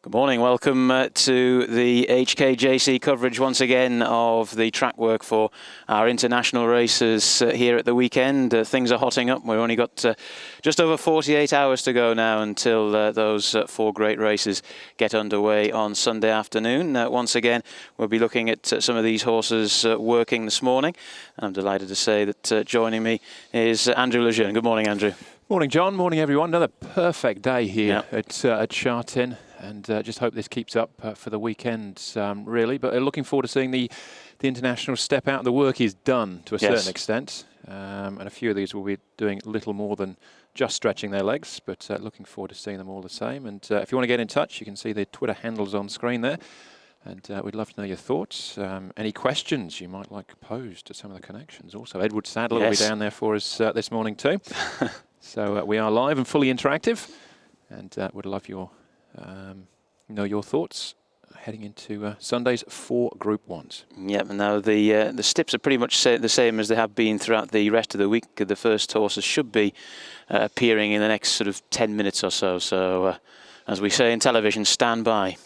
Good morning, welcome to the HKJC coverage once again of the track work for our international races here at the weekend. Things are hotting up. We've only got just over 48 hours to go now until those four great races get underway on Sunday afternoon. Once again, we'll be looking at some of these horses working this morning. I'm delighted to say that joining me is Andrew Lejeune. Good morning, Andrew. Morning, John. Morning, everyone. Another perfect day here at Sha-Tin. And just hope this keeps up for the weekend, really. But looking forward to seeing the international step out. The work is done to a certain extent. And a few of these will be doing little more than just stretching their legs. But looking forward to seeing them all the same. And if you want to get in touch, you can see the Twitter handles on screen there. And we'd love to know your thoughts. Any questions you might like posed to some of the connections. Also, Edward Sadler will be down there for us this morning too. So we are live and fully interactive. And would love your your thoughts heading into Sunday's 4 Group 1s. Yep, now the steps are pretty much the same as they have been throughout the rest of the week. The first horses should be appearing in the next sort of 10 minutes or so. So, as we say in television, stand by.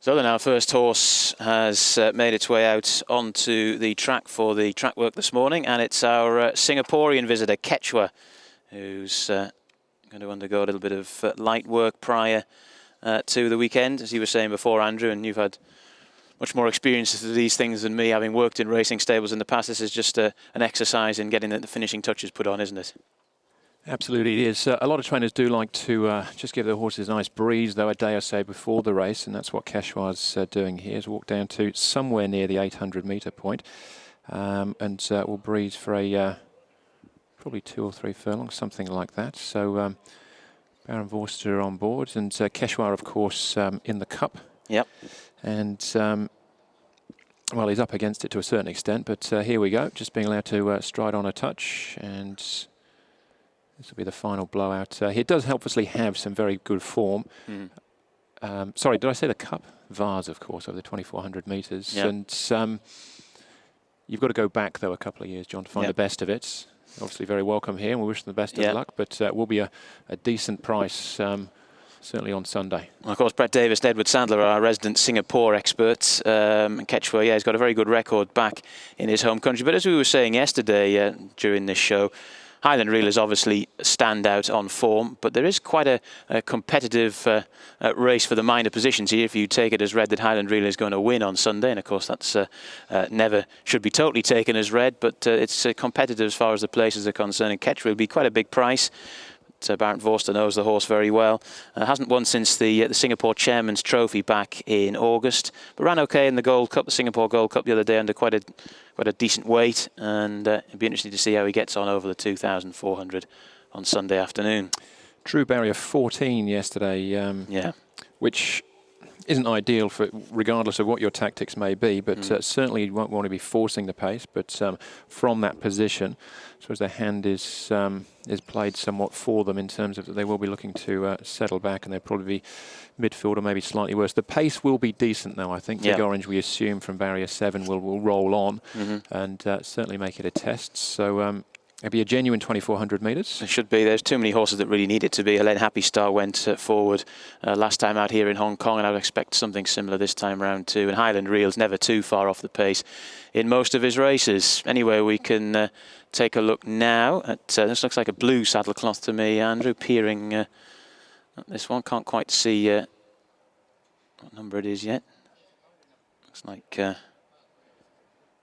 So then our first horse has made its way out onto the track for the track work this morning, and it's our Singaporean visitor, Quechua, who's going to undergo a little bit of light work prior to the weekend, as you were saying before, Andrew, and you've had much more experience with these things than me, having worked in racing stables in the past. This is just an exercise in getting the finishing touches put on, isn't it? Absolutely, it is. A lot of trainers do like to just give their horses a nice breeze, though, a day or so before the race, and that's what Quechua's doing here. He's walked down to somewhere near the 800-metre point, and will breeze for a probably 2 or 3 furlongs, something like that. So Baron Vorster on board, and Quechua, of course, in the Cup. Yep. And well, he's up against it to a certain extent, but here we go, just being allowed to stride on a touch, and this will be the final blowout. He does obviously have some very good form. Sorry, did I say the Cup? Vase, of course, over the 2,400 metres. Yep. And you've got to go back, though, a couple of years, John, to find the best of it. Obviously very welcome here, and we wish them the best of luck, but will be a decent price, certainly on Sunday. Well, of course, Brett Davis and Edward Sandler are our resident Singapore experts. Quechua, he's got a very good record back in his home country. But as we were saying yesterday during this show, Highland Reel is obviously a standout on form, but there is quite a competitive race for the minor positions here. If you take it as read that Highland Reel is going to win on Sunday, and of course that's never should be totally taken as read, but it's competitive as far as the places are concerned. And Quechua will be quite a big price. Baron Vorster knows the horse very well. Hasn't won since the Singapore Chairman's Trophy back in August, but ran okay in the Gold Cup, the Singapore Gold Cup the other day, under quite a decent weight, and it'd be interesting to see how he gets on over the 2,400 on Sunday afternoon. True barrier 14 yesterday, which isn't ideal for regardless of what your tactics may be, but certainly you won't want to be forcing the pace. But from that position, I suppose their hand is played somewhat for them in terms of that they will be looking to settle back, and they'll probably be midfield or maybe slightly worse. The pace will be decent, though. I think Big Orange, we assume, from barrier 7 will roll on and certainly make it a test. So it'll be a genuine 2,400 metres. It should be. There's too many horses that really need it to be. Elaine Happy Star went forward last time out here in Hong Kong, and I would expect something similar this time round too. And Highland Reel's never too far off the pace in most of his races. Anyway, we can take a look now at this. Looks like a blue saddlecloth to me, Andrew, peering at this one. Can't quite see what number it is yet. Looks like I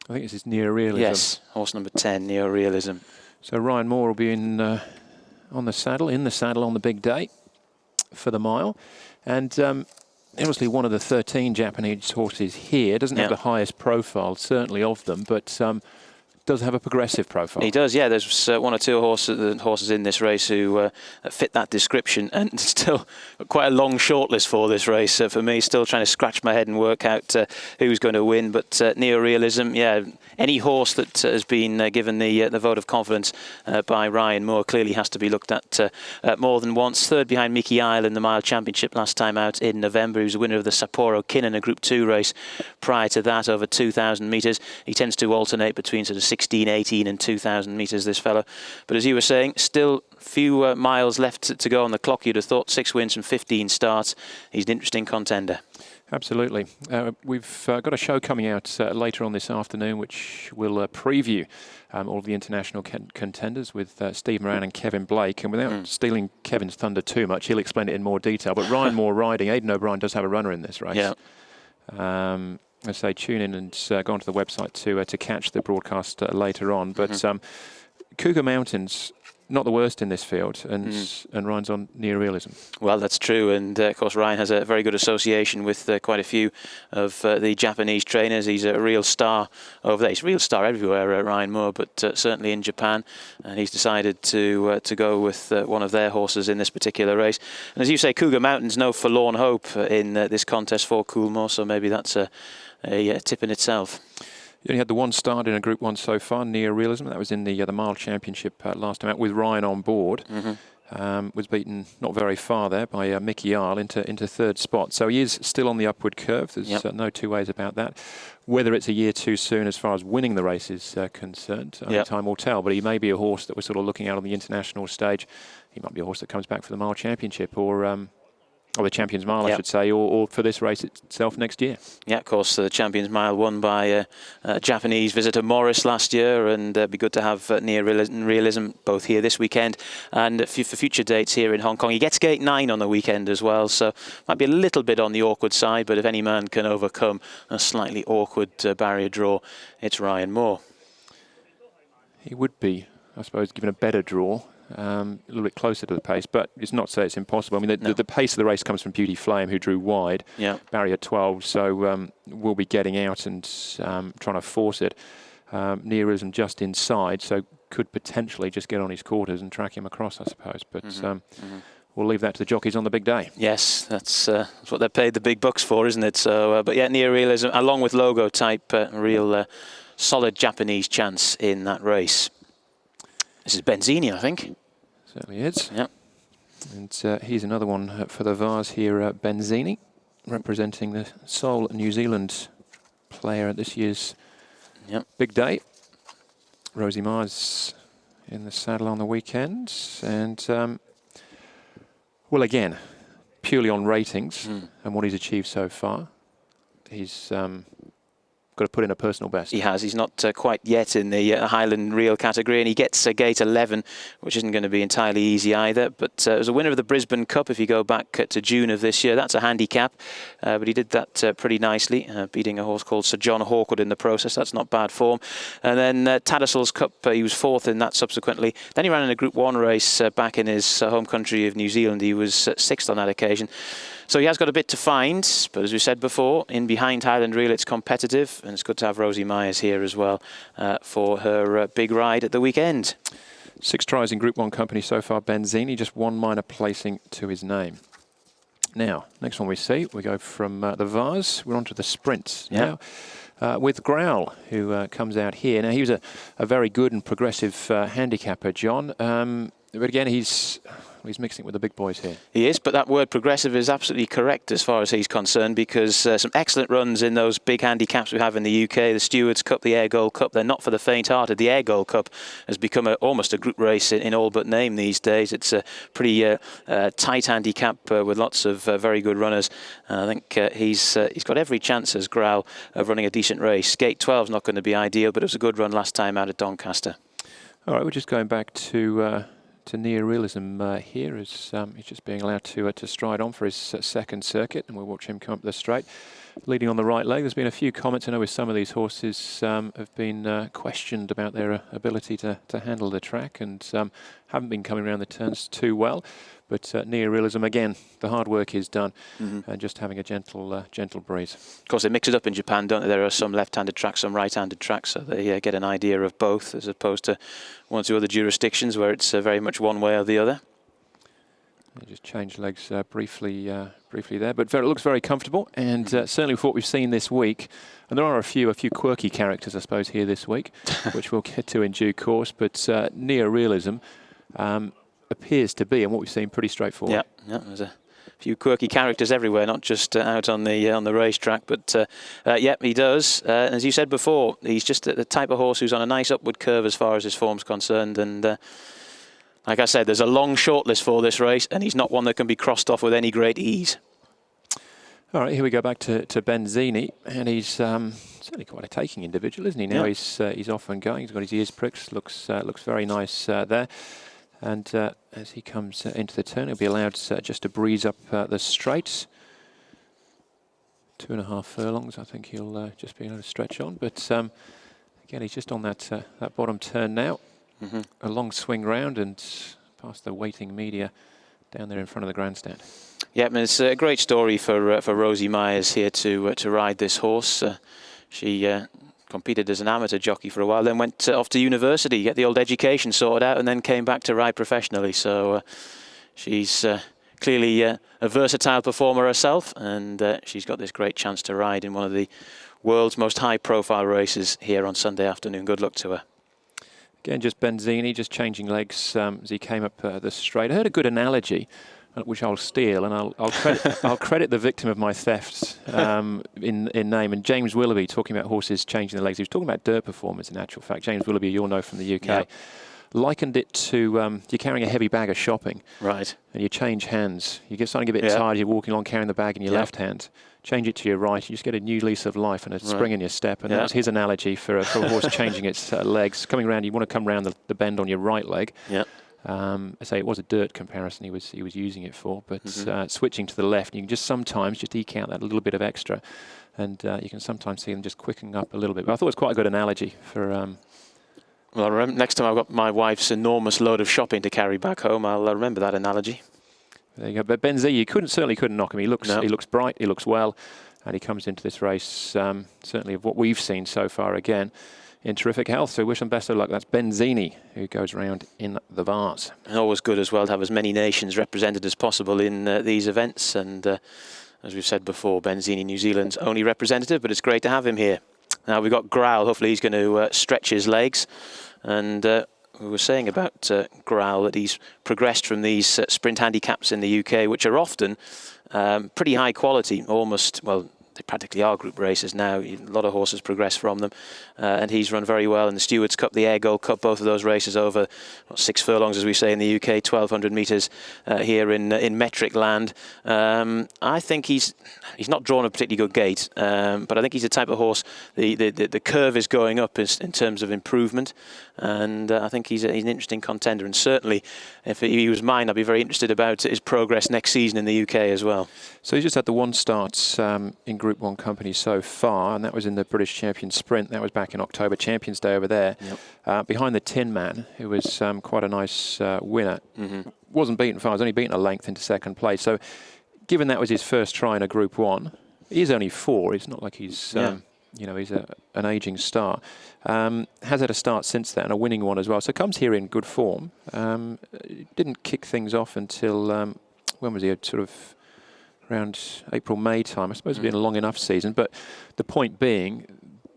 think this is Neorealism. Yes, horse number 10, Neorealism. So Ryan Moore will be in on the saddle, on the big day for the mile. And obviously one of the 13 Japanese horses here. Doesn't have the highest profile, certainly, of them, but does have a progressive profile. He does, yeah. There's 1 or 2 horses in this race who fit that description, and still quite a long shortlist for this race. For me, still trying to scratch my head and work out who's going to win. But Neorealism, yeah, any horse that has been given the vote of confidence by Ryan Moore clearly has to be looked at more than once. Third behind Mickey Isle in the Mile Championship last time out in November. He was the winner of the Sapporo Kinnan, a Group 2 race prior to that, over 2,000 metres. He tends to alternate between sort of 16, 18 and 2,000 metres, this fellow. But as you were saying, still few miles left to go on the clock. You'd have thought 6 wins from 15 starts. He's an interesting contender. Absolutely. We've got a show coming out later on this afternoon, which will preview all of the international contenders with Steve Moran and Kevin Blake. And without stealing Kevin's thunder too much, he'll explain it in more detail. But Ryan Moore riding, Aidan O'Brien does have a runner in this race. Yeah. I say tune in and go onto the website to catch the broadcast later on. But Cougar Mountains, not the worst in this field, and Ryan's on Neorealism. Well, that's true, and of course Ryan has a very good association with quite a few of the Japanese trainers. He's a real star over there. He's a real star everywhere, Ryan Moore, but certainly in Japan, and he's decided to go with one of their horses in this particular race. And as you say, Cougar Mountains, no forlorn hope in this contest for Coolmore, so maybe that's a tip in itself. You only had the 1 start in a Group 1 so far, Neorealism. That was in the Mile Championship last time out with Ryan on board. Was beaten not very far there by Mickey Isle into 3rd spot. So he is still on the upward curve. There's no two ways about that. Whether it's a year too soon as far as winning the race is concerned, time will tell. But he may be a horse that we're sort of looking at on the international stage. He might be a horse that comes back for the Mile Championship or or the Champions Mile, I should say, or for this race itself next year. Yeah, of course, the Champions Mile won by Japanese visitor Morris last year, and it'd be good to have Near Realism both here this weekend and for future dates here in Hong Kong. He gets gate 9 on the weekend as well, so might be a little bit on the awkward side, but if any man can overcome a slightly awkward barrier draw, it's Ryan Moore. He would be, I suppose, given a better draw. A little bit closer to the pace, but it's not to say it's impossible. I mean, the pace of the race comes from Beauty Flame, who drew wide, barrier 12, so we'll be getting out and trying to force it. Near Realism just inside, so could potentially just get on his quarters and track him across, I suppose. But we'll leave that to the jockeys on the big day. Yes, that's what they're paid the big bucks for, isn't it? So, but yeah, Near Realism, along with Logo Type, real solid Japanese chance in that race. This is Benzini, I think. Certainly is. Yeah. And here's another one for the Vase here, Benzini, representing the sole New Zealand player at this year's big day. Rosie Myers in the saddle on the weekend. And, well, again, purely on ratings and what he's achieved so far, he's got to put in a personal best. He has. He's not quite yet in the Highland Reel category, and he gets gate 11, which isn't going to be entirely easy either. But as a winner of the Brisbane Cup, if you go back to June of this year, that's a handicap. But he did that pretty nicely, beating a horse called Sir John Hawkwood in the process. That's not bad form. And then Tattersalls Cup, he was 4th in that subsequently. Then he ran in a Group 1 race back in his home country of New Zealand. He was 6th on that occasion. So he has got a bit to find, but as we said before, in behind Highland Reel it's competitive, and it's good to have Rosie Myers here as well for her big ride at the weekend. 6 tries in Group 1 company so far, Benzini, just 1 minor placing to his name. Now, next one we see, we go from the Vase, we're on to the sprints now. With Growl, who comes out here. Now, he was a very good and progressive handicapper, John. But again, he's mixing it with the big boys here. He is, but that word progressive is absolutely correct as far as he's concerned, because some excellent runs in those big handicaps we have in the UK, the Stewards Cup, the Air Gold Cup, they're not for the faint-hearted. The Air Gold Cup has become almost a group race in all but name these days. It's a pretty tight handicap with lots of very good runners. And I think he's got every chance as Growl of running a decent race. Gate 12 is not going to be ideal, but it was a good run last time out at Doncaster. All right, we're just going back to Near Realism here as he's just being allowed to stride on for his second circuit, and we'll watch him come up the straight, leading on the right leg. There's been a few comments, I know, with some of these horses have been questioned about their ability to handle the track, and haven't been coming around the turns too well. But Near Realism, again, the hard work is done, and just having a gentle breeze. Of course, they mix it up in Japan, don't they? There are some left-handed tracks, some right-handed tracks, so they get an idea of both, as opposed to one or two other jurisdictions where it's very much one way or the other. They just change legs briefly there, but it looks very comfortable, and certainly for what we've seen this week. And there are a few quirky characters, I suppose, here this week, which we'll get to in due course. But Near Realism appears to be, and what we've seen, pretty straightforward. Yeah, there's a few quirky characters everywhere, not just out on the racetrack. But yeah, he does. As you said before, he's just the type of horse who's on a nice upward curve as far as his form's concerned. And like I said, there's a long shortlist for this race, and he's not one that can be crossed off with any great ease. All right, here we go back to Benzini, and he's certainly quite a taking individual, isn't he? Now he's off and going. He's got his ears pricked. Looks very nice there. And as he comes into the turn, he'll be allowed just to breeze up the straight. 2.5 furlongs, I think he'll just be able to stretch on. But again, he's just on that bottom turn now. A long swing round and past the waiting media down there in front of the grandstand. Yeah, I mean, it's a great story for Rosie Myers here to ride this horse. She competed as an amateur jockey for a while, then went off to university, get the old education sorted out, and then came back to ride professionally. So she's clearly a versatile performer herself, and she's got this great chance to ride in one of the world's most high-profile races here on Sunday afternoon. Good luck to her. Again, just Benzini, just changing legs as he came up the straight. I heard a good analogy, which I'll steal, and I'll credit the victim of my theft in name. And James Willoughby, talking about horses changing their legs. He was talking about dirt performance, in actual fact. James Willoughby, you'll know from the UK. likened it to you're carrying a heavy bag of shopping. Right. And you change hands. You get starting to get a bit tired. You're walking along carrying the bag in your left hand. Change it to your right. You just get a new lease of life and a spring in your step. And that's his analogy for a horse changing its legs. Coming around, you want to come around the bend on your right leg. Yeah. I say it was a dirt comparison he was using it for, but switching to the left, you can just sometimes just eke out that little bit of extra, and you can sometimes see them just quickening up a little bit. But I thought it was quite a good analogy for. Well, I remember next time I've got my wife's enormous load of shopping to carry back home, I'll remember that analogy. There you go. But Benzini, you certainly couldn't knock him. He looks bright. He looks well, and he comes into this race certainly of what we've seen so far again in terrific health. So wish him best of luck. That's Benzini who goes round in the Vars. Always good as well to have as many nations represented as possible in these events. And as we've said before, Benzini, New Zealand's only representative, but it's great to have him here. Now we've got Grau. Hopefully he's going to stretch his legs. And we were saying about Grau that he's progressed from these sprint handicaps in the UK, which are often pretty high quality, almost, well, they practically are group races now. A lot of horses progress from them. And he's run very well in the Stewards Cup, the Air Gold Cup, both of those races over 6 furlongs, as we say in the UK, 1,200 metres here in metric land. I think he's not drawn a particularly good gait, but I think he's the type of horse, the curve is going up in terms of improvement. And I think he's an interesting contender. And certainly, if he was mine, I'd be very interested about his progress next season in the UK as well. So he's just had the one start in Group 1 company so far, and that was in the British Champion Sprint. That was back in October, Champions Day over there. Yep. Behind the Tin Man, who was quite a nice winner. Wasn't beaten far, was only beaten a length into second place. So given that was his first try in a Group 1, he's only 4. It's not like he's... you know, he's an ageing star. Has had a start since then, a winning one as well. So comes here in good form. Didn't kick things off until, when was he? Sort of around April, May time. I suppose it's been a long enough season. But the point being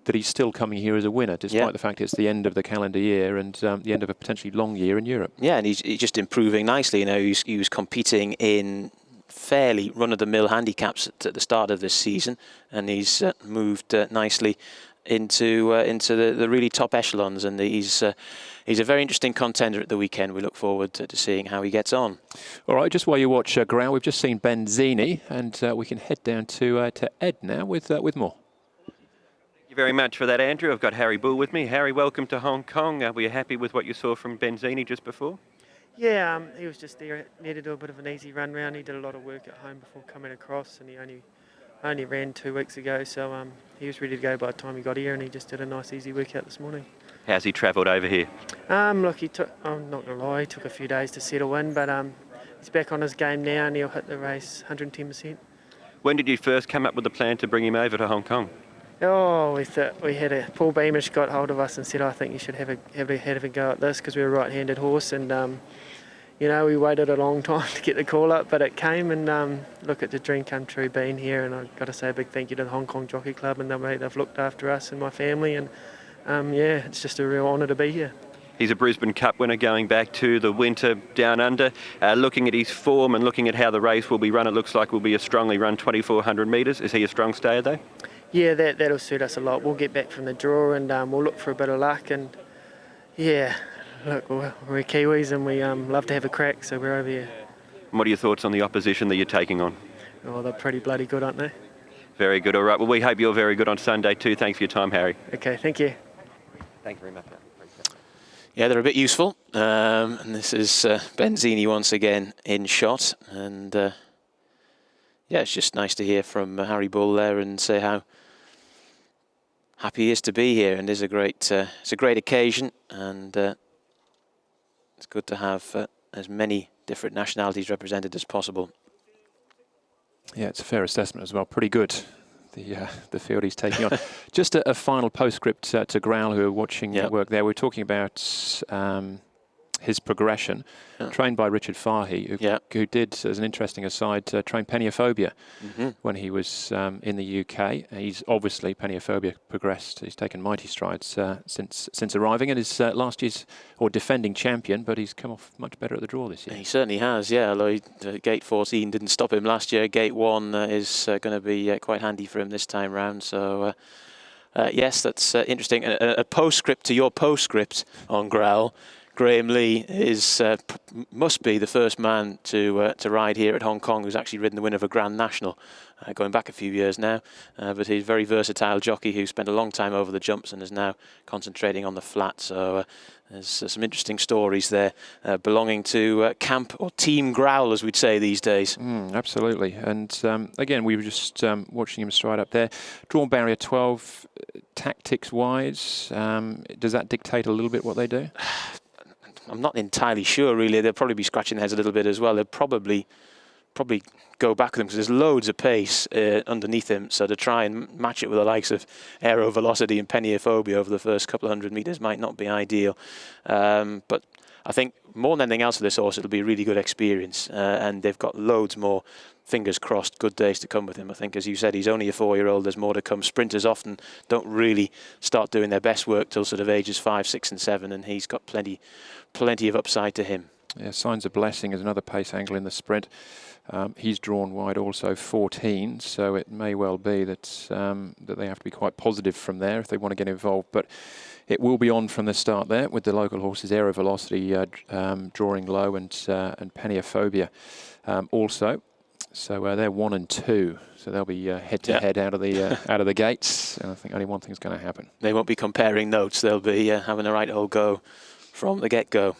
that he's still coming here as a winner, despite the fact it's the end of the calendar year and the end of a potentially long year in Europe. Yeah, and he's just improving nicely. You know, he was competing in fairly run-of-the-mill handicaps at the start of this season, and he's moved nicely into the really top echelons, and he's a very interesting contender at the weekend. We look forward to seeing how he gets on. All right, just while you watch Grau, we've just seen Benzini, and we can head down to Ed now with more. Thank you very much for that, Andrew. I've got Harry Bull with me. Harry, welcome to Hong Kong. Were you happy with what you saw from Benzini just before? Yeah, he was just there. Needed to do a bit of an easy run round. He did a lot of work at home before coming across, and he only ran 2 weeks ago, so he was ready to go by the time he got here, and he just did a nice easy workout this morning. How's he travelled over here? Look, I'm not gonna lie, he took a few days to settle in, but he's back on his game now, and he'll hit the race 110%. When did you first come up with the plan to bring him over to Hong Kong? Oh, we had Paul Beamish got hold of us and said, I think you should have a go at this, because we're a right-handed horse, and you know, we waited a long time to get the call up, but it came, and look, it's a dream come true being here, and I've got to say a big thank you to the Hong Kong Jockey Club, and they've looked after us and my family, and yeah, it's just a real honour to be here. He's a Brisbane Cup winner going back to the winter down under. Looking at his form and looking at how the race will be run, it looks like will be a strongly run 2,400 metres. Is he a strong stayer though? Yeah, that'll suit us a lot. We'll get back from the draw, and we'll look for a bit of luck, and yeah, look, we're Kiwis and we love to have a crack, so we're over here. And what are your thoughts on the opposition that you're taking on? Oh, they're pretty bloody good, aren't they? Very good. All right. Well, we hope you're very good on Sunday too. Thanks for your time, Harry. Okay, thank you. Thank you very much. Yeah, they're a bit useful. And this is Benzini once again in shot. And yeah, it's just nice to hear from Harry Bull there and say how happy he is to be here. And it's a great occasion. And it's good to have as many different nationalities represented as possible. Yeah, it's a fair assessment as well. Pretty good, the field he's taking on. Just a final postscript to Grau, who are watching work there. We're talking about his progression, trained by Richard Fahey, who did, as an interesting aside, train Peniophobia when he was in the UK. He's obviously, Peniophobia progressed. He's taken mighty strides since arriving, and is last year's defending champion, but he's come off much better at the draw this year. He certainly has, yeah, although Gate 14 didn't stop him last year. Gate 1 is going to be quite handy for him this time round, so yes, that's interesting. A postscript to your postscript on Grau. Graham Lee is must be the first man to ride here at Hong Kong who's actually ridden the winner of a Grand National, going back a few years now. But he's a very versatile jockey who spent a long time over the jumps and is now concentrating on the flat. So there's some interesting stories there belonging to Camp or Team Growl, as we'd say these days. Absolutely. And again, we were just watching him stride up there. Drawn barrier 12, tactics-wise, does that dictate a little bit what they do? I'm not entirely sure, really. They'll probably be scratching their heads a little bit as well. They'll probably go back with him because there's loads of pace underneath him. So to try and match it with the likes of Aero Velocity and Peniophobia over the first couple of 100 metres might not be ideal. But I think more than anything else for this horse, it'll be a really good experience. And they've got loads more, fingers crossed, good days to come with him. I think, as you said, he's only a 4-year-old. There's more to come. Sprinters often don't really start doing their best work till sort of ages 5, 6 and 7. And he's got plenty of upside to him. Yeah, Signs of Blessing is another pace angle in the sprint. He's drawn wide also 14, so it may well be that that they have to be quite positive from there if they want to get involved. But it will be on from the start there with the local horses, Aero Velocity drawing low and Peniophobia also. So they're 1 and 2, so they'll be head to head out of the gates. And I think only one thing's going to happen. They won't be comparing notes. They'll be having a right old go from the get-go.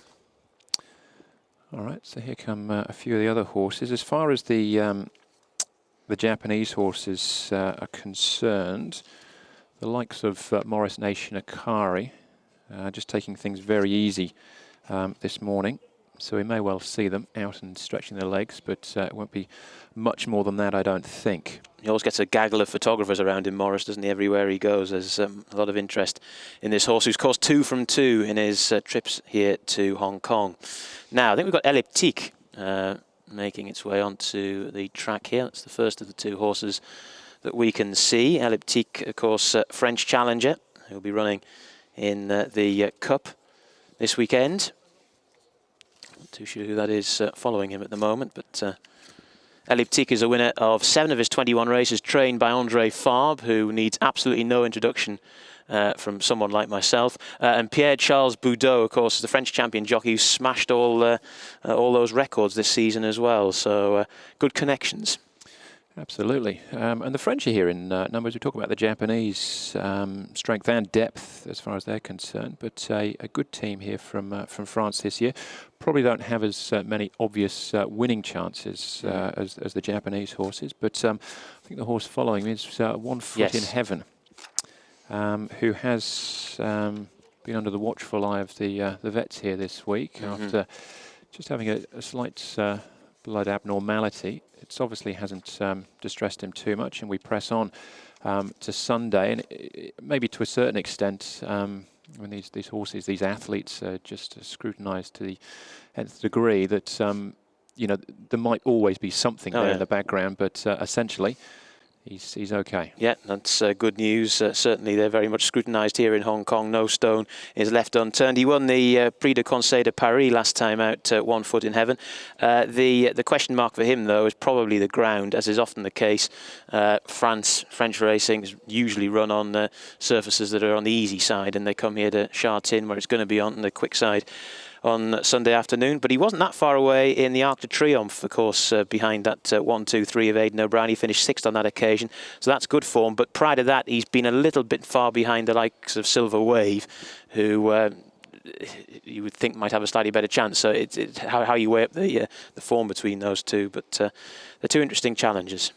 All right, so here come a few of the other horses. As far as the Japanese horses are concerned, the likes of Morris Nation Akari just taking things very easy this morning. So we may well see them out and stretching their legs, but it won't be much more than that, I don't think. He always gets a gaggle of photographers around him, Morris, doesn't he? Everywhere he goes, there's a lot of interest in this horse, who's course 2 from 2 in his trips here to Hong Kong. Now, I think we've got Elliptique making its way onto the track here. That's the first of the 2 horses that we can see. Elliptique, of course, French challenger, who'll be running in the Cup this weekend. Not too sure who that is following him at the moment, but Elliptique is a winner of 7 of his 21 races, trained by André Fabre, who needs absolutely no introduction from someone like myself. And Pierre-Charles Boudot, of course, is the French champion jockey who smashed all those records this season as well. So good connections. Absolutely. And the French are here in numbers. We talk about the Japanese strength and depth as far as they're concerned, but a good team here from France this year. Probably don't have as many obvious winning chances as the Japanese horses, but I think the horse following is 1 Foot in Heaven, who has been under the watchful eye of the vets here this week after just having a slight blood abnormality. It obviously hasn't distressed him too much, and we press on to Sunday, and maybe to a certain extent when these horses, these athletes are just scrutinised to the nth degree that you know, there might always be something there in the background, but essentially he's okay. Yeah, that's good news. Certainly they're very much scrutinised here in Hong Kong. No stone is left unturned. He won the Prix de Conseil de Paris last time out, 1 Foot in Heaven. The question mark for him, though, is probably the ground, as is often the case. French racing is usually run on surfaces that are on the easy side, and they come here to Sha Tin, where it's going to be on the quick side on Sunday afternoon. But he wasn't that far away in the Arc de Triomphe, of course, behind that 1-2-3 of Aidan O'Brien. He finished 6th on that occasion, so that's good form. But prior to that, he's been a little bit far behind the likes of Silver Wave, who you would think might have a slightly better chance. So it's how you weigh up the form between those two. But they're 2 interesting challenges.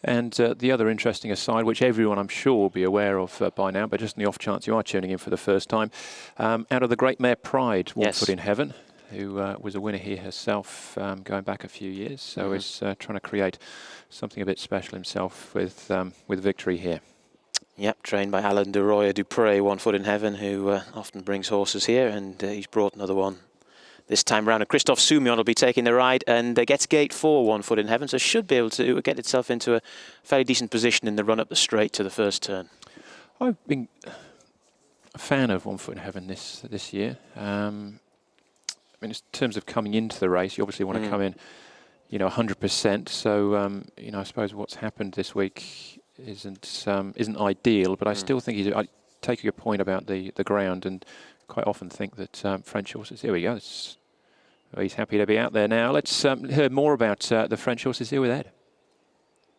And the other interesting aside, which everyone I'm sure will be aware of by now, but just in the off chance you are tuning in for the first time, out of the Great Mare Pride, 1 Foot in Heaven, who was a winner here herself going back a few years, so is trying to create something a bit special himself with victory here. Yep, trained by Alan de Roya Dupré, 1 Foot in Heaven, who often brings horses here, and he's brought another one this time round. And Christophe Soumillon will be taking the ride and gets gate 4, 1 Foot in Heaven, so should be able to get itself into a fairly decent position in the run up the straight to the first turn. I've been a fan of 1 Foot in Heaven this year. I mean, in terms of coming into the race, you obviously want to come in, you know, 100%. So, you know, I suppose what's happened this week isn't ideal, but I still think take your point about the ground, and quite often think that French horses. Here we go. He's happy to be out there now. Let's hear more about the French horses here with Ed.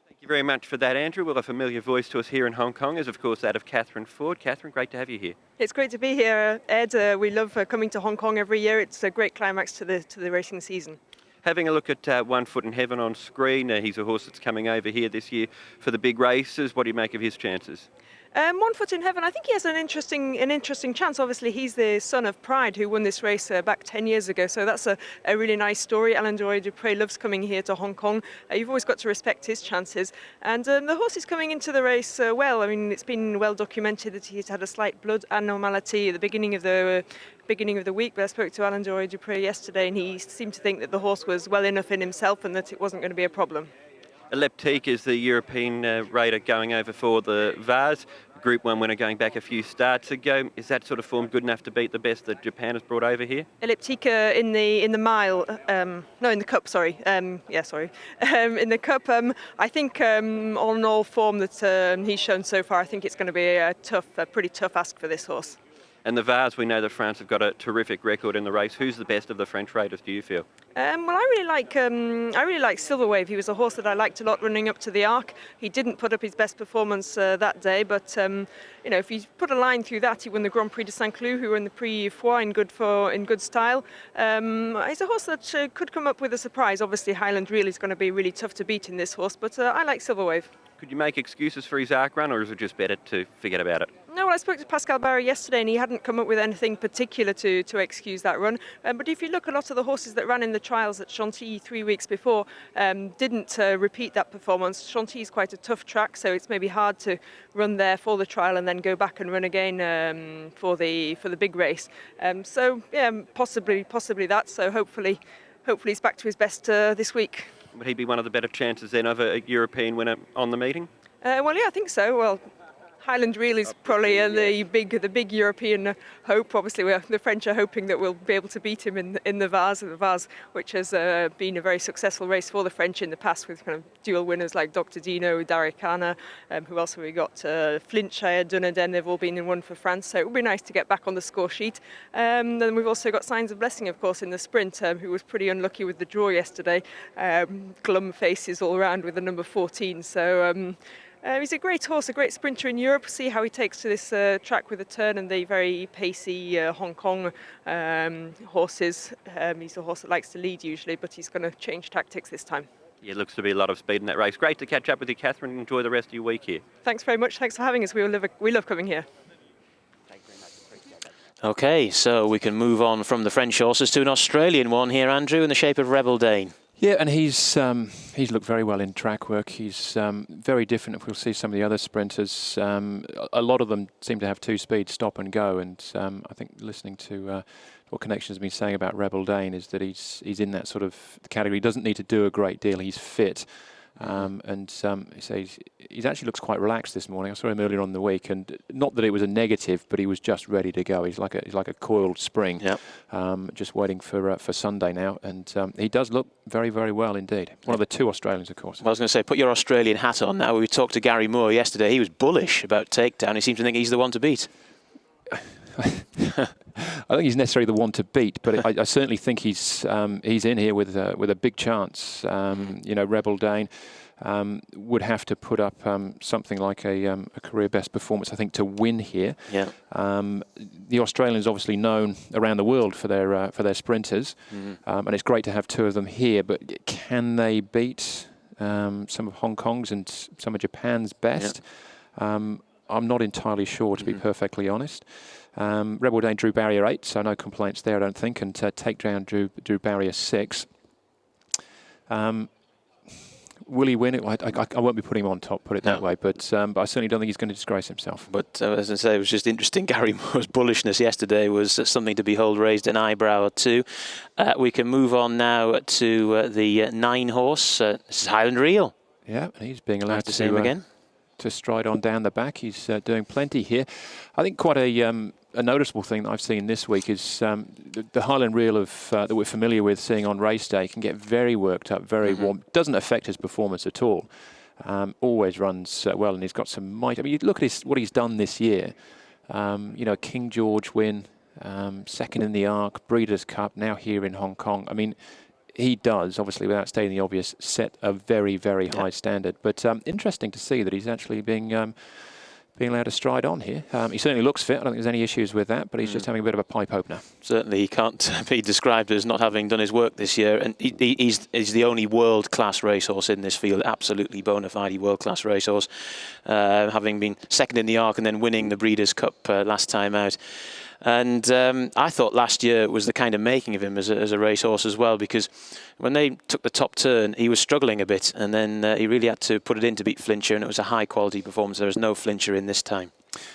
Thank you very much for that, Andrew. Well, a familiar voice to us here in Hong Kong is, of course, that of Catherine Ford. Catherine, great to have you here. It's great to be here, Ed. We love coming to Hong Kong every year. It's a great climax to the racing season. Having a look at One Foot in Heaven on screen, he's a horse that's coming over here this year for the big races. What do you make of his chances? One Foot in Heaven, I think he has an interesting chance. Obviously, he's the son of Pride, who won this race back 10 years ago. So that's a really nice story. Alain Dupré loves coming here to Hong Kong. You've always got to respect his chances. And the horse is coming into the race well. I mean, it's been well documented that he's had a slight blood abnormality at the beginning of the week, but I spoke to Alain Dupré yesterday, and he seemed to think that the horse was well enough in himself and that it wasn't going to be a problem. Leptique is the European raider going over for the Vase. Group 1 winner going back a few starts ago. Is that sort of form good enough to beat the best that Japan has brought over here? Elliptique in the mile, no, in the cup, sorry. In the cup, I think on all form that he's shown so far, I think it's going to be a pretty tough ask for this horse. And the Vase, we know that France have got a terrific record in the race. Who's the best of the French raiders, do you feel? Well, I really like Silverwave. He was a horse that I liked a lot running up to the Arc. He didn't put up his best performance that day, but if you put a line through that, he won the Grand Prix de Saint-Cloud, who won the Prix Foix in good style. He's a horse that could come up with a surprise. Obviously, Highland Reel is going to be really tough to beat in this horse, but I like Silverwave. Could you make excuses for his Arc run, or is it just better to forget about it? No, well, I spoke to Pascal Barry yesterday, and he hadn't come up with anything particular to excuse that run. But if you look, a lot of the horses that ran in the trials at Chantilly 3 weeks before didn't repeat that performance. Chantilly is quite a tough track, so it's maybe hard to run there for the trial and then go back and run again for the big race. So yeah, possibly that. So hopefully he's back to his best this week. Would he be one of the better chances then of a European winner on the meeting? Well, yeah, I think so. Well, Highland Reel is probably the big European hope. Obviously, the French are hoping that we'll be able to beat him in the Vase, which has been a very successful race for the French in the past, with kind of dual winners like Dr. Dino, Daricana, who else have we got? Flintshire, Dunedin, they've all been in one for France, so it would be nice to get back on the score sheet. Then we've also got Signs of Blessing, of course, in the sprint, who was pretty unlucky with the draw yesterday. Glum faces all around with the number 14, so... he's a great horse, a great sprinter in Europe. See how he takes to this track with a turn and the very pacey Hong Kong horses. He's a horse that likes to lead usually, but he's going to change tactics this time. Yeah, looks to be a lot of speed in that race. Great to catch up with you, Catherine. Enjoy the rest of your week here. Thanks very much. Thanks for having us. We love coming here. Okay, so we can move on from the French horses to an Australian one here, Andrew, in the shape of Rebel Dane. Yeah, and he's looked very well in track work. He's very different if we'll see some of the other sprinters. A lot of them seem to have two speeds, stop and go. And I think listening to what Connection's been saying about Rebel Dane is that he's in that sort of category. He doesn't need to do a great deal. He's fit. He actually looks quite relaxed this morning. I saw him earlier on in the week, and not that it was a negative, but he was just ready to go. He's like a coiled spring, yep. Just waiting for Sunday now, and he does look very, very well indeed. One of the two Australians, of course. Well, I was going to say, put your Australian hat on now. We talked to Gary Moore yesterday. He was bullish about Takedown. He seemed to think he's the one to beat. I think he's necessarily the one to beat, but I certainly think he's in here with a big chance. Rebel Dane would have to put up something like a career best performance, I think, to win here. Yeah. The Australians obviously known around the world for their sprinters, and it's great to have two of them here. But can they beat some of Hong Kong's and some of Japan's best? Yeah. I'm not entirely sure, to be perfectly honest. Rebel Dane drew barrier 8, so no complaints there, I don't think, and Takedown drew barrier 6. Will he win it? I won't be putting him on top, put it that way, but I certainly don't think he's going to disgrace himself. But as I say, it was just interesting. Gary Moore's bullishness yesterday was something to behold, raised an eyebrow or two. We can move on now to the 9 horse. This is Highland Reel. Yeah, and he's being allowed to see him again. To stride on down the back. He's doing plenty here. I think quite a noticeable thing that I've seen this week is the Highland Reel that we're familiar with seeing on race day can get very worked up, very warm. Doesn't affect his performance at all. Always runs well, and he's got some might. I mean, you look at what he's done this year. You know, King George win, second in the Arc, Breeders' Cup, now here in Hong Kong. I mean, he does, obviously, without stating the obvious, set a very, very high standard. But interesting to see that he's actually being allowed to stride on here. He certainly looks fit. I don't think there's any issues with that, but he's just having a bit of a pipe opener. Certainly, he can't be described as not having done his work this year. And he's the only world-class racehorse in this field, absolutely bona fide world-class racehorse, having been second in the Arc and then winning the Breeders' Cup last time out. And I thought last year was the kind of making of him as a racehorse as well, because when they took the top turn, he was struggling a bit, and then he really had to put it in to beat Flincher, and it was a high-quality performance. There was no Flincher in this time.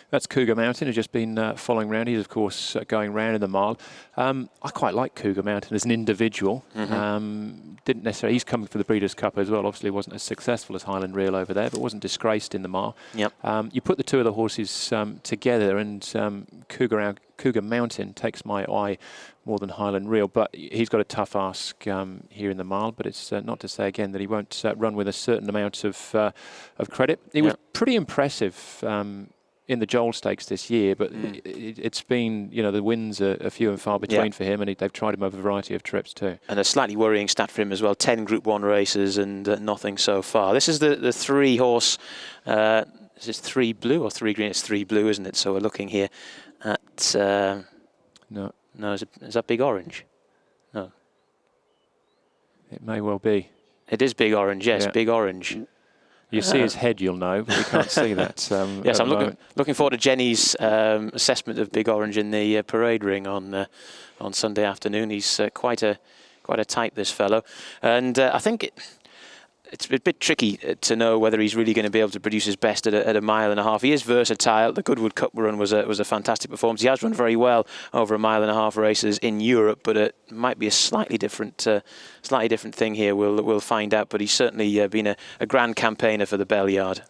That's Cougar Mountain, who's just been following round. He's, of course, going round in the mile. I quite like Cougar Mountain as an individual. Didn't necessarily. He's coming for the Breeders' Cup as well. Obviously, wasn't as successful as Highland Real over there, but wasn't disgraced in the mile. Yep. You put the two of the horses together, and Cougar Mountain takes my eye more than Highland Real. But he's got a tough ask here in the mile. But it's not to say again that he won't run with a certain amount of credit. He was pretty impressive in the Joel Stakes this year, but it's been, you know, the wins are few and far between for him, and they've tried him over a variety of trips too. And a slightly worrying stat for him as well, 10 Group 1 races and nothing so far. This is the 3-horse, is it 3 blue or 3 green? It's 3 blue, isn't it? So we're looking here at... No, is that Big Orange? No. It may well be. It is Big Orange, yes, Big Orange. You see his head, you'll know, but you can't see that. Yes, I'm looking forward to Jenny's assessment of Big Orange in the parade ring on Sunday afternoon. He's quite a type, this fellow, and I think it's a bit tricky to know whether he's really going to be able to produce his best at a mile and a half. He is versatile. The Goodwood Cup run was a fantastic performance. He has run very well over a mile and a half races in Europe, but it might be a slightly different thing here. We'll find out. But he's certainly been a grand campaigner for the Belliard.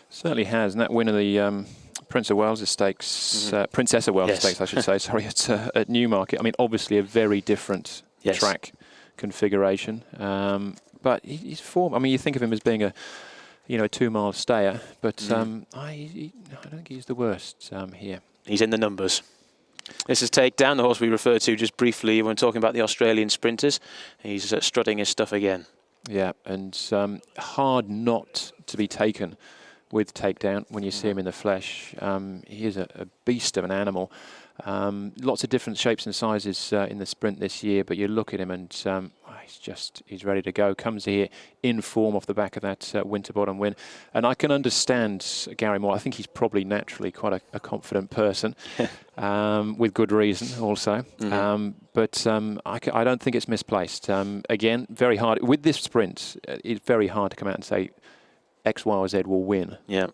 Certainly has, and that win of the Prince of Wales Stakes, Princess of Wales Stakes, I should say. Sorry, at Newmarket. I mean, obviously a very different track configuration. But his form, I mean, you think of him as being a 2-mile stayer, but I don't think he's the worst here. He's in the numbers. This is Takedown, the horse we referred to just briefly when talking about the Australian sprinters. He's strutting his stuff again. Yeah, and hard not to be taken with Takedown when you see him in the flesh. He is a beast of an animal. Lots of different shapes and sizes in the sprint this year, but you look at him and he's ready to go. Comes here in form off the back of that Winterbottom win. And I can understand Gary Moore. I think he's probably naturally quite a confident person, with good reason also. But I don't think it's misplaced. Again, very hard. With this sprint, it's very hard to come out and say X, Y, or Z will win. Yeah,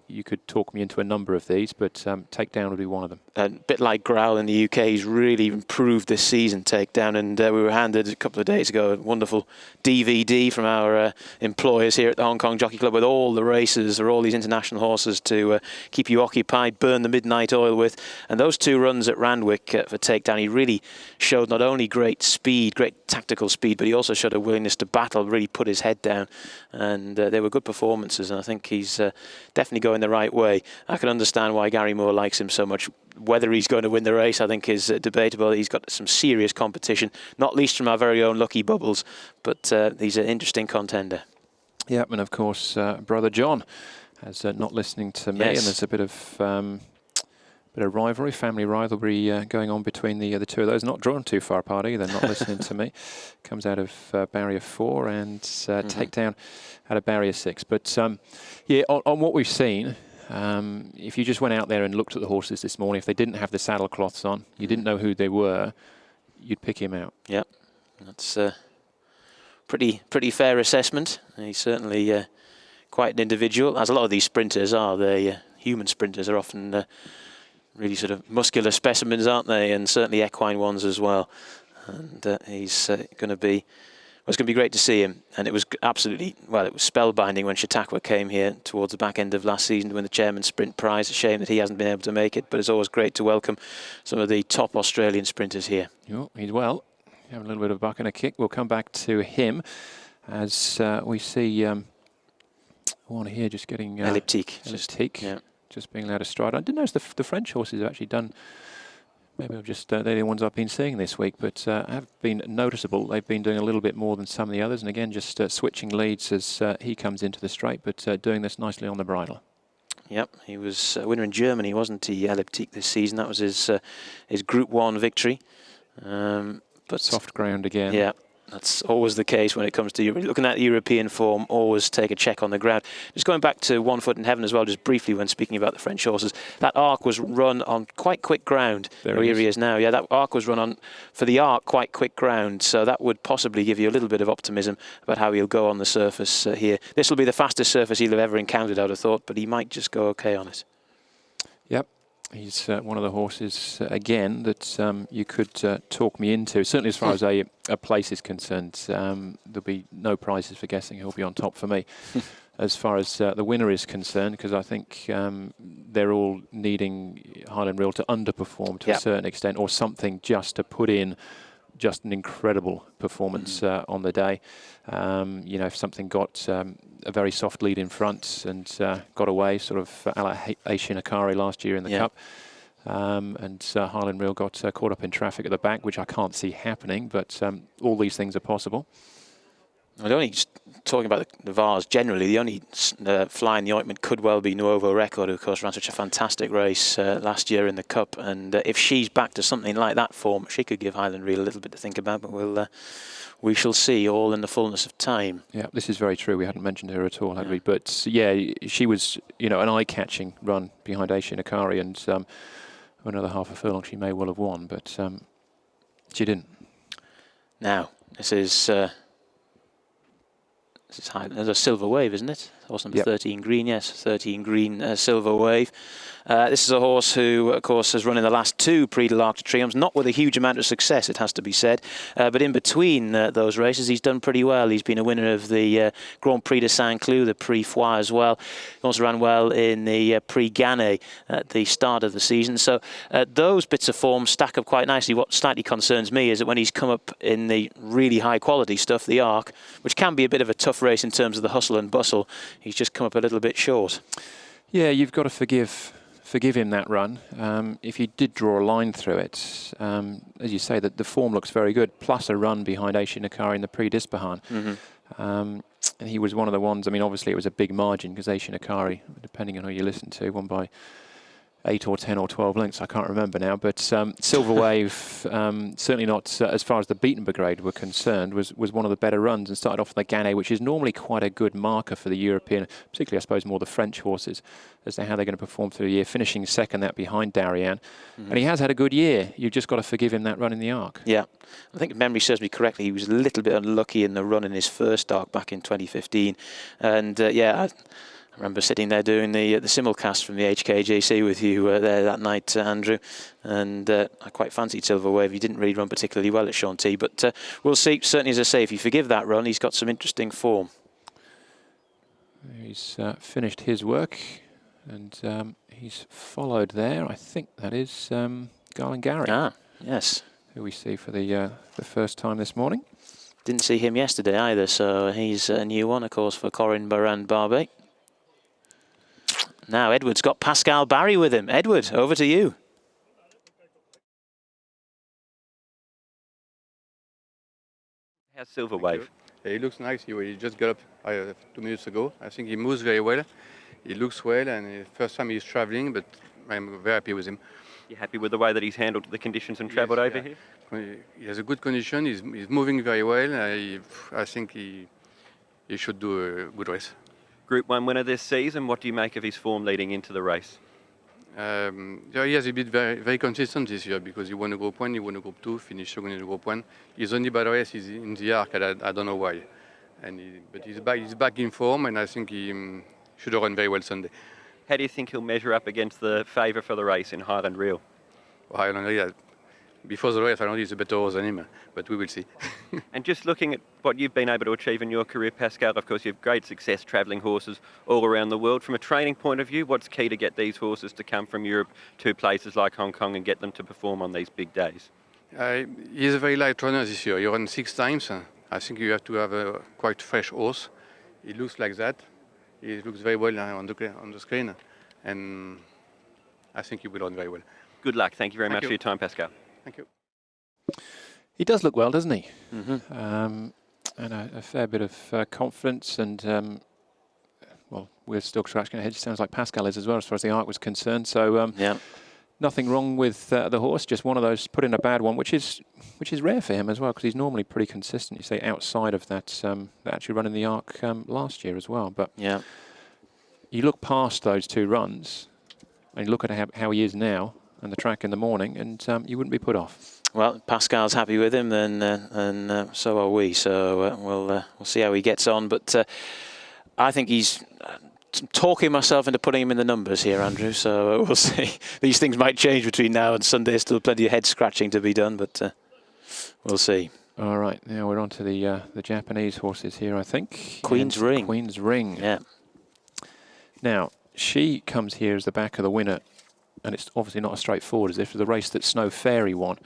you could talk me into a number of these, but Takedown would be one of them. A bit like Growl in the UK, he's really improved this season, Takedown, and we were handed a couple of days ago a wonderful DVD from our employers here at the Hong Kong Jockey Club with all the races or all these international horses to keep you occupied, burn the midnight oil with. And those 2 runs at Randwick for Takedown, he really showed not only great speed, great tactical speed, but he also showed a willingness to battle, really put his head down, and they were good performances. And I think he's definitely going the right way. I can understand why Gary Moore likes him so much. Whether he's going to win the race, I think, is debatable. He's got some serious competition, not least from our very own Lucky Bubbles, but he's an interesting contender. Yeah, and of course, Brother John is not listening to me, and there's a bit of rivalry, family rivalry going on between the two of those. Not drawn too far apart either, not listening to me. Comes out of barrier 4 and Takedown out of barrier 6. But yeah, on what we've seen, if you just went out there and looked at the horses this morning, if they didn't have the saddle cloths on, you didn't know who they were, you'd pick him out. Yep, that's pretty fair assessment. He's certainly quite an individual, as a lot of these sprinters are. They human sprinters are often really sort of muscular specimens, aren't they? And certainly equine ones as well. And he's going to be... Well, it's going to be great to see him. And it was absolutely... Well, it was spellbinding when Chautauqua came here towards the back end of last season to win the Chairman's Sprint Prize. A shame that he hasn't been able to make it, but it's always great to welcome some of the top Australian sprinters here. Oh, he's well. Having a little bit of a buck and a kick. We'll come back to him as we see... one here just getting... Elliptique. Yeah. just being allowed to stride. I didn't notice the French horses have actually done. Maybe I've just they're the ones I've been seeing this week, but have been noticeable. They've been doing a little bit more than some of the others, and again, just switching leads as he comes into the straight, but doing this nicely on the bridle. Yep, he was a winner in Germany, wasn't he, Elliptique this season? That was his Group 1 victory. But soft ground again. Yeah, that's always the case when it comes to looking at European form. Always take a check on the ground. Just going back to One Foot in Heaven as well, just briefly when speaking about the French horses, that arc was run on quite quick ground. There he is now. Yeah, that arc was run on for the arc quite quick ground, so that would possibly give you a little bit of optimism about how he'll go on the surface here. This will be the fastest surface he'll have ever encountered, I'd have thought, but he might just go okay on it. Yep. He's one of the horses, again, that you could talk me into. Certainly as far as a place is concerned, there'll be no prizes for guessing. He'll be on top for me. As far as the winner is concerned, because I think they're all needing Highland Reel to underperform to a certain extent, or something just to put in just an incredible performance on the day. You know, if something got a very soft lead in front and got away, sort of a la HKIR last year in the Cup, and Highland Reel got caught up in traffic at the back, which I can't see happening, but all these things are possible. The only, just talking about the Vars generally, the only fly in the ointment could well be Nuovo Record, who of course ran such a fantastic race last year in the Cup, and if she's back to something like that form, she could give Highland Reel a little bit to think about, but we shall see, all in the fullness of time. Yeah, this is very true. We hadn't mentioned her at all, had we? But yeah, she was, you know, an eye-catching run behind HKIR, and another half a furlong she may well have won, but she didn't. Now, this is There's a Silver Wave, isn't it? Horse number 13 green, yes, 13 green Silver Wave. This is a horse who, of course, has run in the last 2 Prix de l'Arc de Triomphe, not with a huge amount of success, it has to be said. But in between those races, he's done pretty well. He's been a winner of the Grand Prix de Saint-Cloud, the Prix Foix as well. He also ran well in the Prix Gannet at the start of the season. So those bits of form stack up quite nicely. What slightly concerns me is that when he's come up in the really high quality stuff, the Arc, which can be a bit of a tough race in terms of the hustle and bustle, he's just come up a little bit short. Yeah, you've got to forgive him that run. If you did draw a line through it, as you say, that the form looks very good, plus a run behind HKIR in the Prix d'Ispahan. And he was one of the ones, I mean, obviously it was a big margin because HKIR, depending on who you listen to, won by 8 or 10 or 12 lengths, I can't remember now, but Silver Wave, certainly not as far as the beaten brigade were concerned, was one of the better runs and started off the Gannet, which is normally quite a good marker for the European, particularly I suppose more the French horses, as to how they're going to perform through the year, finishing second that behind Darien. And he has had a good year. You've just got to forgive him that run in the Arc. Yeah, I think if memory serves me correctly, he was a little bit unlucky in the run in his first Arc back in 2015. And yeah, I remember sitting there doing the simulcast from the HKJC with you there that night, Andrew, and I quite fancied Silver Wave. He didn't really run particularly well at Chantilly, but we'll see. Certainly, as I say, if you forgive that run, he's got some interesting form. He's finished his work, and he's followed there. I think that is Garland Gary. Ah, yes. Who we see for the first time this morning. Didn't see him yesterday either, so he's a new one, of course, for Corinne Baran-Barbet. Now Edward's got Pascal Barry with him. Edward, over to you. How's Silver Wave? He looks nice. He just got up 2 minutes ago. I think he moves very well. He looks well, and first time he's traveling, but I'm very happy with him. You happy with the way that he's handled the conditions and travelled over here? He has a good condition. He's moving very well. I think he should do a good race. Group 1 winner this season. What do you make of his form leading into the race? Yeah, he has been very consistent this year because he won a Group 1, he won a Group 2, finished second in the Group 1. His only bad race is in the Arc, and I don't know why. But he's back in form, and I think he should run very well Sunday. How do you think he'll measure up against the favourite for the race in Highland Reel? Well, Highland Reel, before the race, Highland Reel is a better horse than him, but we will see. And just looking at what you've been able to achieve in your career, Pascal, of course you have great success travelling horses all around the world. From a training point of view, what's key to get these horses to come from Europe to places like Hong Kong and get them to perform on these big days? He's a very light runner this year. He ran 6 times. I think you have to have a quite fresh horse. He looks like that. He looks very well on the screen. and I think he will run very well. Good luck. Thank you very much for your time, Pascal. Thank you. He does look well, doesn't he? Mm-hmm. And a fair bit of confidence, and well, we're still scratching our heads. It sounds like Pascal is as well, as far as the arc was concerned. So Yeah. nothing wrong with the horse. Just one of those put in a bad one, which is rare for him as well, because he's normally pretty consistent. You say outside of that, actually running the arc last year as well. But Yeah. you look past those two runs, and you look at how he is now and the track in the morning, and you wouldn't be put off. Well, Pascal's happy with him, and so are we. So we'll see how he gets on. But I think he's talking myself into putting him in the numbers here, Andrew. So we'll see. These things might change between now and Sunday. Still plenty of head scratching to be done, but we'll see. All right, now we're on to the Japanese horses here, I think. Queen's And Ring. Queen's Ring. Yeah. Now, she comes here as the back of the winner, and it's obviously not as straightforward as if the race that Snow Fairy won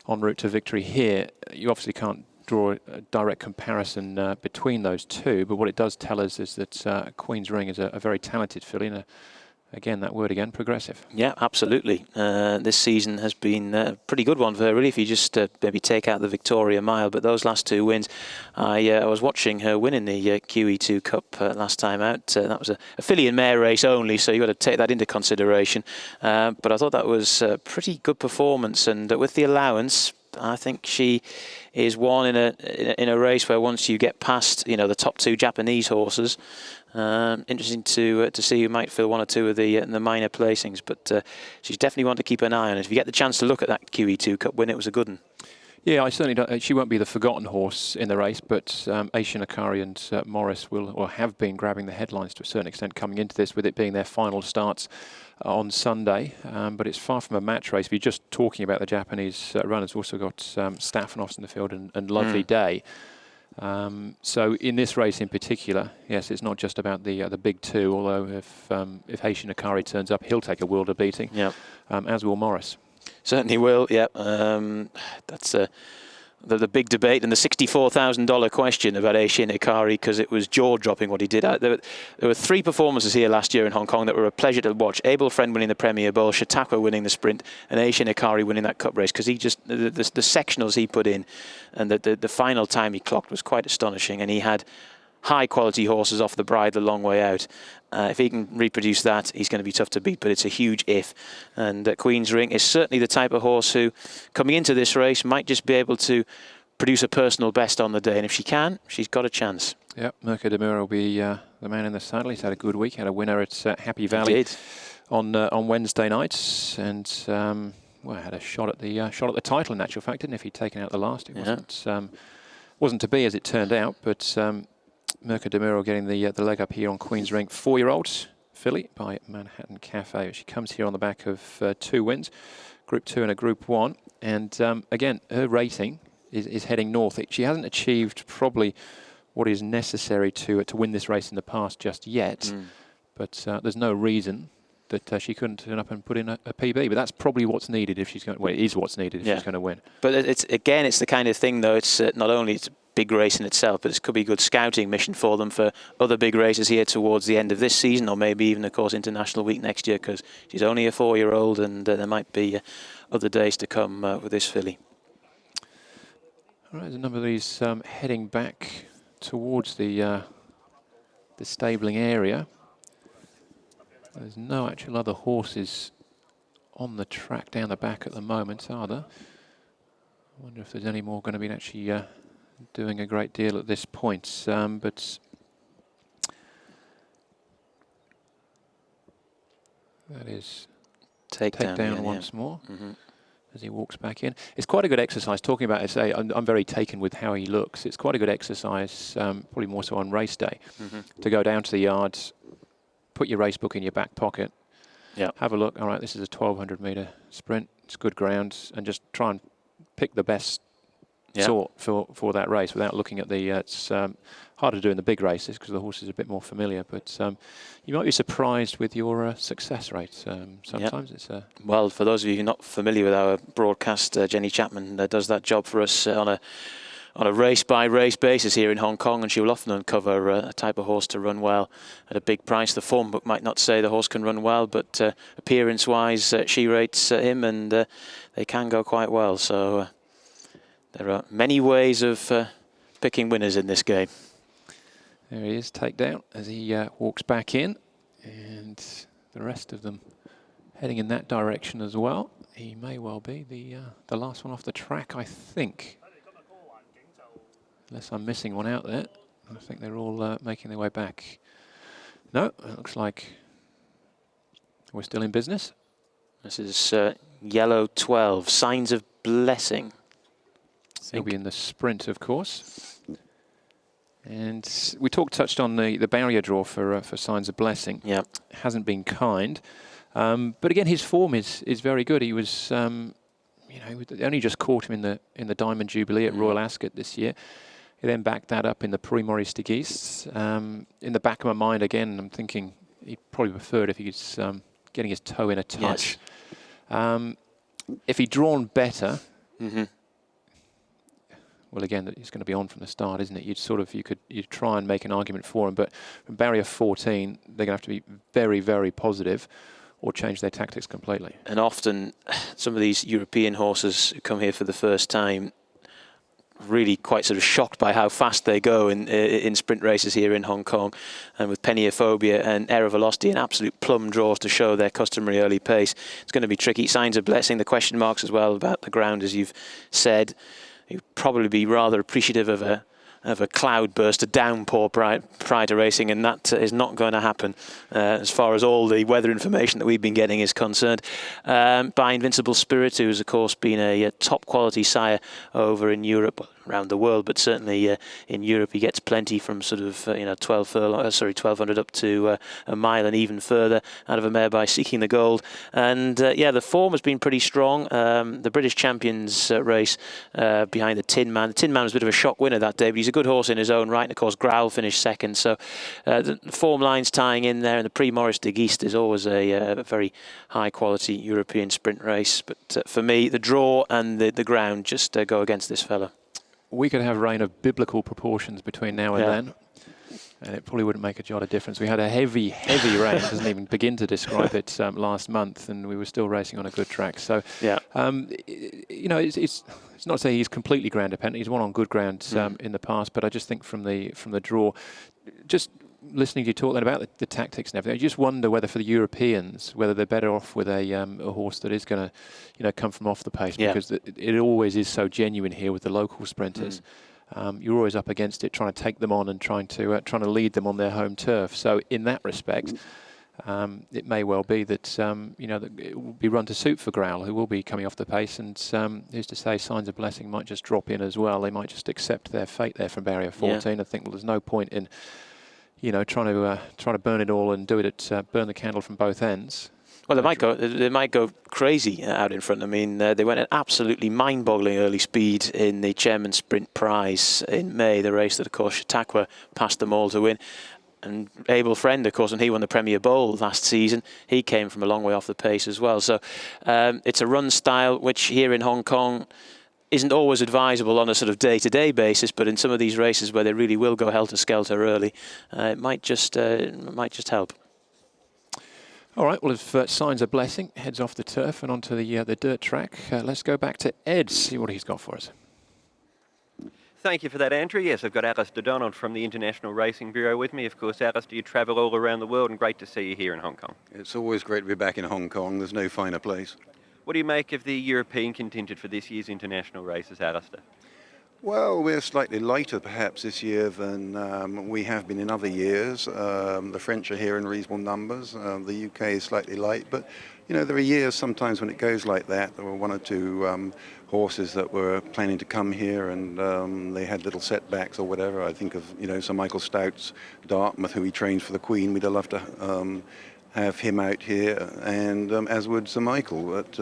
en route to victory here. You obviously can't draw a direct comparison between those two, but what it does tell us is that Queen's Ring is a very talented filly, and again, that word again, progressive. Yeah, absolutely. This season has been a pretty good one for her, really, if you just maybe take out the Victoria Mile. But those last two wins, I was watching her winning the QE2 Cup last time out. That was a filly and mare race only, so you've got to take that into consideration. But I thought that was a pretty good performance, and with the allowance, I think she is one in a race where once you get past, you know, the top two Japanese horses, interesting to see who might fill one or two of the minor placings, but she's definitely one to keep an eye on. If you get the chance to look at that QE2 Cup win, it was a good one. Yeah, I certainly don't. She won't be the forgotten horse in the race, but HKIR and Morris will, or have been, grabbing the headlines to a certain extent coming into this, with it being their final starts on Sunday. But it's far from a match race. If you're just talking about the Japanese runners, we've also got Staffanoffs in the field and Lovely Day. So in this race in particular, yes, it's not just about the big two. Although if HKIR turns up, he'll take a world of beating. Yeah. As will Morris. Certainly will, yeah. That's the big debate and the $64,000 question about HKIR, because it was jaw-dropping what he did. There were three performances here last year in Hong Kong that were a pleasure to watch. Abel Friend winning the Premier Bowl, Chautauqua winning the sprint, and HKIR winning that cup race, because he just, the sectionals he put in and the final time he clocked was quite astonishing, and he had high-quality horses off the bridle a long way out. If he can reproduce that, he's going to be tough to beat, but it's a huge if. And Queen's Ring is certainly the type of horse who, coming into this race, might just be able to produce a personal best on the day. And if she can, she's got a chance. Yep, Mirko Demura will be the man in the saddle. He's had a good week. Had a winner at Happy Valley on Wednesday night, and well, had a shot at the title in actual fact, didn't he? If he'd taken out the last, it wasn't to be, as it turned out, but. Mirko Demura getting the leg up here on Queen's Ring. 4-year-old filly by Manhattan Cafe. She comes here on the back of two wins, Group 2 and a Group 1. And again, her rating is heading north. She hasn't achieved probably what is necessary to win this race in the past just yet. But there's no reason that she couldn't turn up and put in a PB. But that's probably what's needed if she's going to win. It is what's needed if she's going to win. But it's the kind of thing, though. It's not only big race in itself, but it could be a good scouting mission for them for other big races here towards the end of this season, or maybe even, of course, International Week next year, because she's only a 4-year-old, and there might be other days to come with this filly. All right, there's a number of these heading back towards the stabling area. There's no actual other horses on the track down the back at the moment, are there? I wonder if there's any more going to be actually doing a great deal at this point, but that is take down once more as he walks back in. It's quite a good exercise. Talking about it, I'm very taken with how he looks. It's quite a good exercise, probably more so on race day, to go down to the yards, put your race book in your back pocket, have a look. All right, this is a 1,200 metre sprint. It's good ground, and just try and pick the best sort for that race without looking at the. It's harder to do in the big races because the horse is a bit more familiar. But you might be surprised with your success rate. Sometimes it's well, for those of you who are not familiar with our broadcast, Jenny Chapman does that job for us on on a race-by-race basis here in Hong Kong, and she will often uncover a type of horse to run well at a big price. The form book might not say the horse can run well, but appearance-wise, she rates him, and they can go quite well. So there are many ways of picking winners in this game. There he is, takedown as he walks back in, and the rest of them heading in that direction as well. He may well be the last one off the track, I think. Unless I'm missing one out there. I think they're all making their way back. No, it looks like we're still in business. This is yellow 12, Signs of Blessing. He'll be in the sprint, of course. And we touched on the barrier draw for Signs of Blessing. Yeah, hasn't been kind. But again, his form is very good. He was, you know, they only just caught him in the Diamond Jubilee at Royal Ascot this year. He then backed that up in the Prix Maurice de Guise. In the back of my mind, again, I'm thinking he'd probably preferred if he was getting his toe in a touch. Yes. If he'd drawn better, well, again, he's going to be on from the start, isn't it? You'd try and make an argument for him, but from barrier 14, they're going to have to be very, very positive, or change their tactics completely. And often, some of these European horses who come here for the first time, really quite sort of shocked by how fast they go in sprint races here in Hong Kong, and with Peniophobia and Air of Velocity and absolute plum draws to show their customary early pace. It's going to be tricky. Signs of Blessing, the question marks as well about the ground, as you've said. You'd probably be rather appreciative of a cloudburst, a downpour prior to racing, and that is not going to happen as far as all the weather information that we've been getting is concerned. By Invincible Spirit, who's of course been a top quality sire over in Europe, around the world, but certainly in Europe he gets plenty from sort of 1200 up to a mile and even further out of a mare by Seeking the Gold. And yeah, the form has been pretty strong. The British Champions race behind the Tin Man. The Tin Man was a bit of a shock winner that day, but he's a good horse in his own right, and of course Growl finished second. So the form lines tying in there, and the Prix Maurice de Guise is always a very high quality European sprint race. But for me, the draw and the ground just go against this fella. We could have rain of biblical proportions between now and then, and it probably wouldn't make a jot of difference. We had a heavy, heavy rain. Doesn't even begin to describe it last month, and we were still racing on a good track. So, yeah, you know, it's not to say he's completely ground dependent. He's won on good ground in the past, but I just think from the draw, just listening to you talk then about the tactics and everything, I just wonder whether for the Europeans, whether they're better off with a horse that is going to, you know, come from off the pace, because it always is so genuine here with the local sprinters. You're always up against it, trying to take them on and trying to lead them on their home turf. So in that respect, it may well be that you know, that it will be run to suit for Growl, who will be coming off the pace, and who's to say Signs of Blessing might just drop in as well. They might just accept their fate there from barrier 14. I think, well, there's no point in, you know, trying to burn it all and do it at burn the candle from both ends. Well, they might go crazy out in front. I mean, they went at absolutely mind-boggling early speed in the Chairman's Sprint Prize in May, the race that, of course, Trackwork passed them all to win. And Abel Friend, of course, when he won the Premier Bowl last season, he came from a long way off the pace as well. So it's a run style which here in Hong Kong isn't always advisable on a sort of day-to-day basis, but in some of these races where they really will go helter-skelter early, it might just help. All right, well, if Signs of Blessing heads off the turf and onto the dirt track, let's go back to Ed, see what he's got for us. Thank you for that, Andrew. Yes, I've got Alistair Donald from the International Racing Bureau with me. Of course, Alistair, you travel all around the world, and great to see you here in Hong Kong. It's always great to be back in Hong Kong. There's no finer place. What do you make of the European contingent for this year's international races, Alistair? Well, we're slightly lighter perhaps this year than we have been in other years. The French are here in reasonable numbers. The UK is slightly light, but you know, there are years sometimes when it goes like that. There were one or two horses that were planning to come here, and they had little setbacks or whatever. I think of, you know, Sir Michael Stout's Dartmouth, who he trains for the Queen. We'd love to have him out here, and as would Sir Michael, but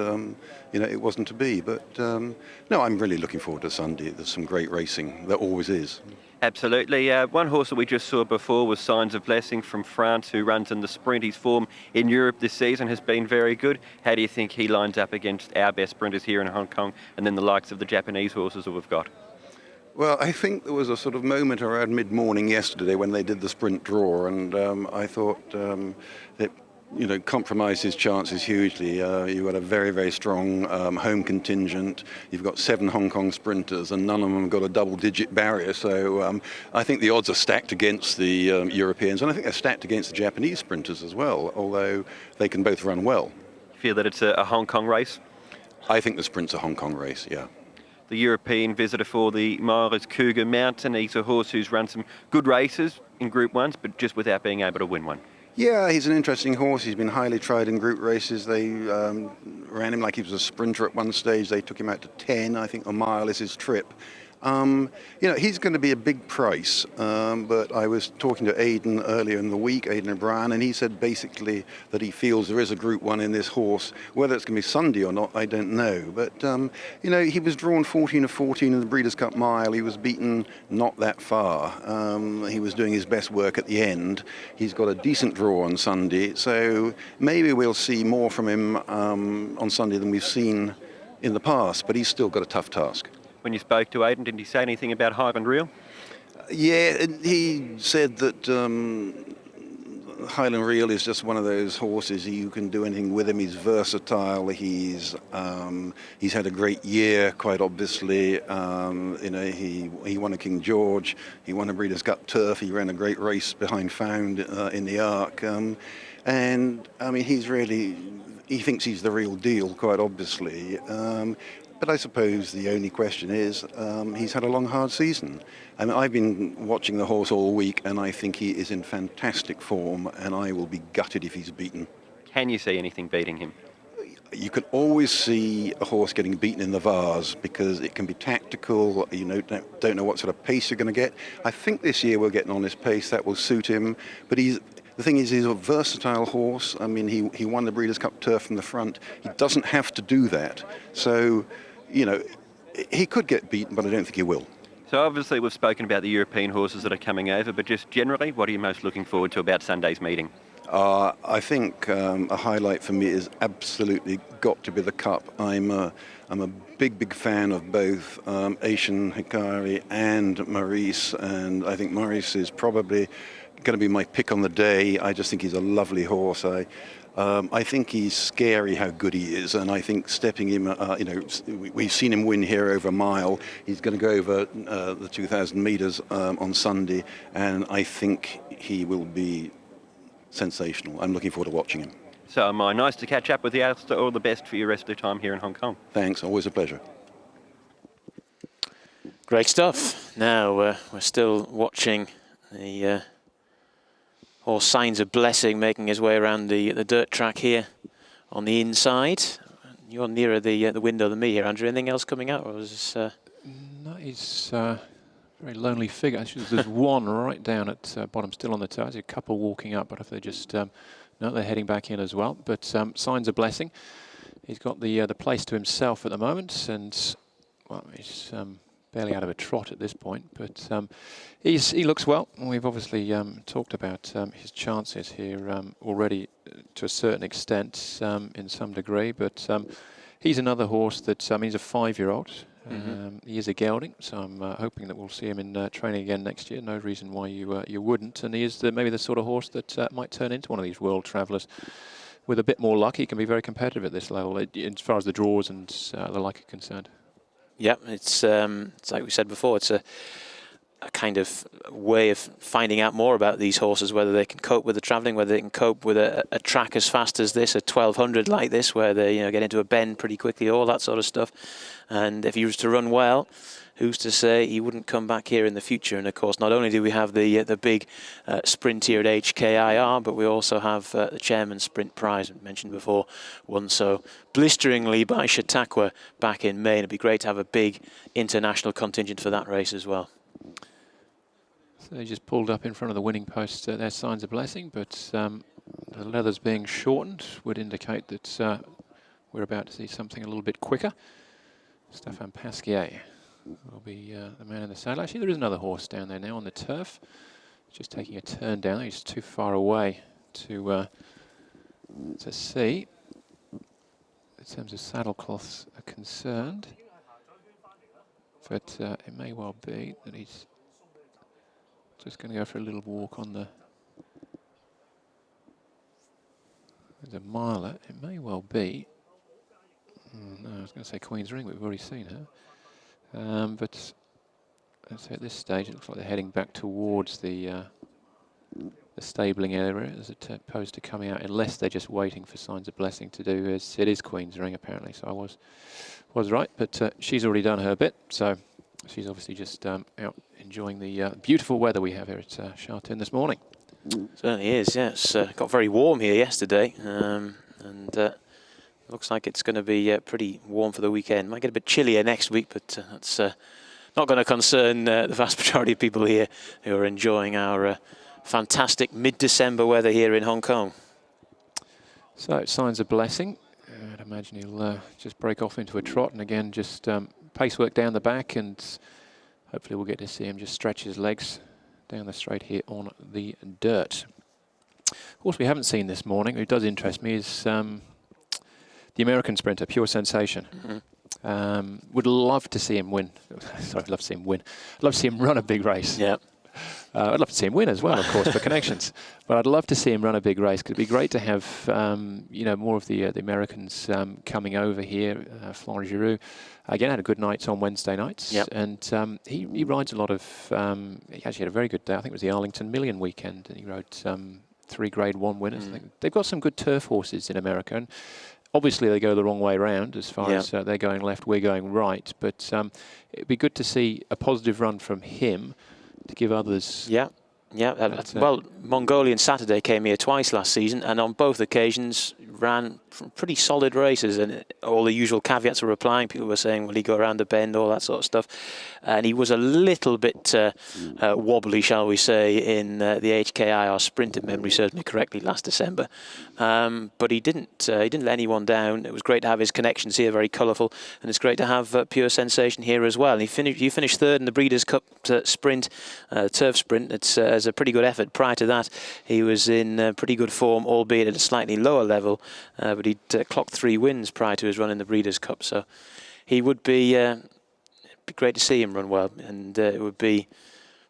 you know, it wasn't to be. But no, I'm really looking forward to Sunday. There's some great racing. There always is. Absolutely. One horse that we just saw before was Signs of Blessing from France, who runs in the sprint. His form in Europe this season has been very good. How do you think he lines up against our best sprinters here in Hong Kong, and then the likes of the Japanese horses that we've got? Well, I think there was a sort of moment around mid-morning yesterday when they did the sprint draw, and I thought it, compromised his chances hugely. You've got a very, very strong home contingent. You've got 7 Hong Kong sprinters, and none of them have got a double-digit barrier. So I think the odds are stacked against the Europeans, and I think they're stacked against the Japanese sprinters as well, although they can both run well. Feel that it's a Hong Kong race? I think the sprint's a Hong Kong race, yeah. The European visitor for the mile is Cougar Mountain. He's a horse who's run some good races in Group 1s, but just without being able to win one. Yeah, he's an interesting horse. He's been highly tried in group races. They ran him like he was a sprinter at one stage. They took him out to 10. I think a mile is his trip. He's going to be a big price, but I was talking to Aidan earlier in the week, Aidan O'Brien, and he said basically that he feels there is a Group 1 in this horse. Whether it's going to be Sunday or not, I don't know. But, he was drawn 14 of 14 in the Breeders' Cup Mile. He was beaten not that far. He was doing his best work at the end. He's got a decent draw on Sunday, so maybe we'll see more from him on Sunday than we've seen in the past, but he's still got a tough task. When you spoke to Aidan, did he say anything about Highland Reel? Yeah, he said that Highland Reel is just one of those horses. You can do anything with him. He's versatile. He's had a great year, quite obviously. He won a King George. He won a Breeders' Cup Turf. He ran a great race behind Found in the Arc. He thinks he's the real deal, quite obviously. But I suppose the only question is, he's had a long, hard season. I've been watching the horse all week, and I think he is in fantastic form, and I will be gutted if he's beaten. Can you see anything beating him? You can always see a horse getting beaten in the Vase because it can be tactical. Don't know what sort of pace you're going to get. I think this year we're getting on his pace. That will suit him. But the thing is, he's a versatile horse. He won the Breeders' Cup Turf from the front. He doesn't have to do that. So, he could get beaten, but I don't think he will. So obviously we've spoken about the European horses that are coming over, but just generally, what are you most looking forward to about Sunday's meeting? I think a highlight for me is absolutely got to be the Cup. I'm a big fan of both HKIR and Maurice, and I think Maurice is probably going to be my pick on the day. I just think he's a lovely horse. I think he's scary how good he is, and I think stepping him, we've seen him win here over a mile. He's going to go over the 2,000 metres on Sunday, and I think he will be sensational. I'm looking forward to watching him. So am I. Nice to catch up with you, Alistair. All the best for your rest of the time here in Hong Kong. Thanks, always a pleasure. Great stuff. Now we're still watching the horse Signs of Blessing making his way around the dirt track here on the inside. You're nearer the window than me here, Andrew. Anything else coming out? Or was this, No, he's a very lonely figure. Actually, there's one right down at bottom, still on the toe. There's a couple walking up, but if they just no, they're heading back in as well. But Signs of Blessing. He's got the place to himself at the moment, and well, he's barely out of a trot at this point, but he looks well. We've obviously talked about his chances here already to a certain extent, in some degree, but he's another horse that, he's a 5-year-old. He is a gelding, so I'm hoping that we'll see him in training again next year. No reason why you wouldn't, and he is maybe the sort of horse that might turn into one of these world travellers. With a bit more luck, he can be very competitive at this level, as far as the draws and the like are concerned. Yeah, it's like we said before, it's a kind of way of finding out more about these horses, whether they can cope with the travelling, whether they can cope with a track as fast as this, a 1200 like this, where they get into a bend pretty quickly, all that sort of stuff. And if he was to run well, who's to say he wouldn't come back here in the future? And of course, not only do we have the big sprint here at HKIR, but we also have the Chairman's Sprint Prize, mentioned before, won so blisteringly by Chautauqua back in May. And it'd be great to have a big international contingent for that race as well. So they just pulled up in front of the winning post. Their Signs of Blessing, but the leathers being shortened would indicate that we're about to see something a little bit quicker. Stéphane Pasquier will be the man in the saddle. Actually, there is another horse down there now on the turf, just taking a turn down. He's too far away to see. In terms of saddle cloths are concerned, but it may well be that he's just going to go for a little walk on the... There's a miler. It may well be... no, I was going to say Queen's Ring, but we've already seen her. But let's say at this stage, it looks like they're heading back towards the stabling area as opposed to coming out, unless they're just waiting for Signs of Blessing to do as it is Queen's Ring apparently. So I was right, but she's already done her bit, so she's obviously just out enjoying the beautiful weather we have here at Sha Tin this morning. Certainly is, yes. Got very warm here yesterday, and looks like it's going to be pretty warm for the weekend. Might get a bit chillier next week, but that's not going to concern the vast majority of people here who are enjoying our fantastic mid-December weather here in Hong Kong. So Signs of Blessing. I'd imagine he'll just break off into a trot, and again just pace work down the back, and hopefully we'll get to see him just stretch his legs down the straight here on the dirt. Of course, we haven't seen this morning, who does interest me, is the American sprinter, Pure Sensation. Would love to see him win. Sorry, I'd love to see him win. I'd love to see him run a big race. Yeah. I'd love to see him win as well, of course, for connections. But I'd love to see him run a big race, because it'd be great to have, you know, more of the Americans coming over here. Florent Giroux, again, had a good night on Wednesday nights. Yep. And he rides a lot of, he actually had a very good day. I think it was the Arlington Million weekend, and he rode 3 Grade 1 winners. I think they've got some good turf horses in America. And obviously, they go the wrong way round as far as they're going left, we're going right. But it'd be good to see a positive run from him to give others... Well, Mongolian Saturday came here twice last season, and on both occasions ran pretty solid races, and all the usual caveats were applying. People were saying, will he go around the bend, all that sort of stuff. And he was a little bit wobbly, shall we say, in the HKIR sprint, if memory serves me correctly, last December. But he didn't let anyone down. It was great to have his connections here, very colourful, and it's great to have Pure Sensation here as well. And he finished third in the Breeders' Cup sprint, turf sprint. It's a pretty good effort. Prior to that, he was in pretty good form, albeit at a slightly lower level, but he'd clocked 3 wins prior to his run in the Breeders' Cup. So he would be great to see him run well, and it would be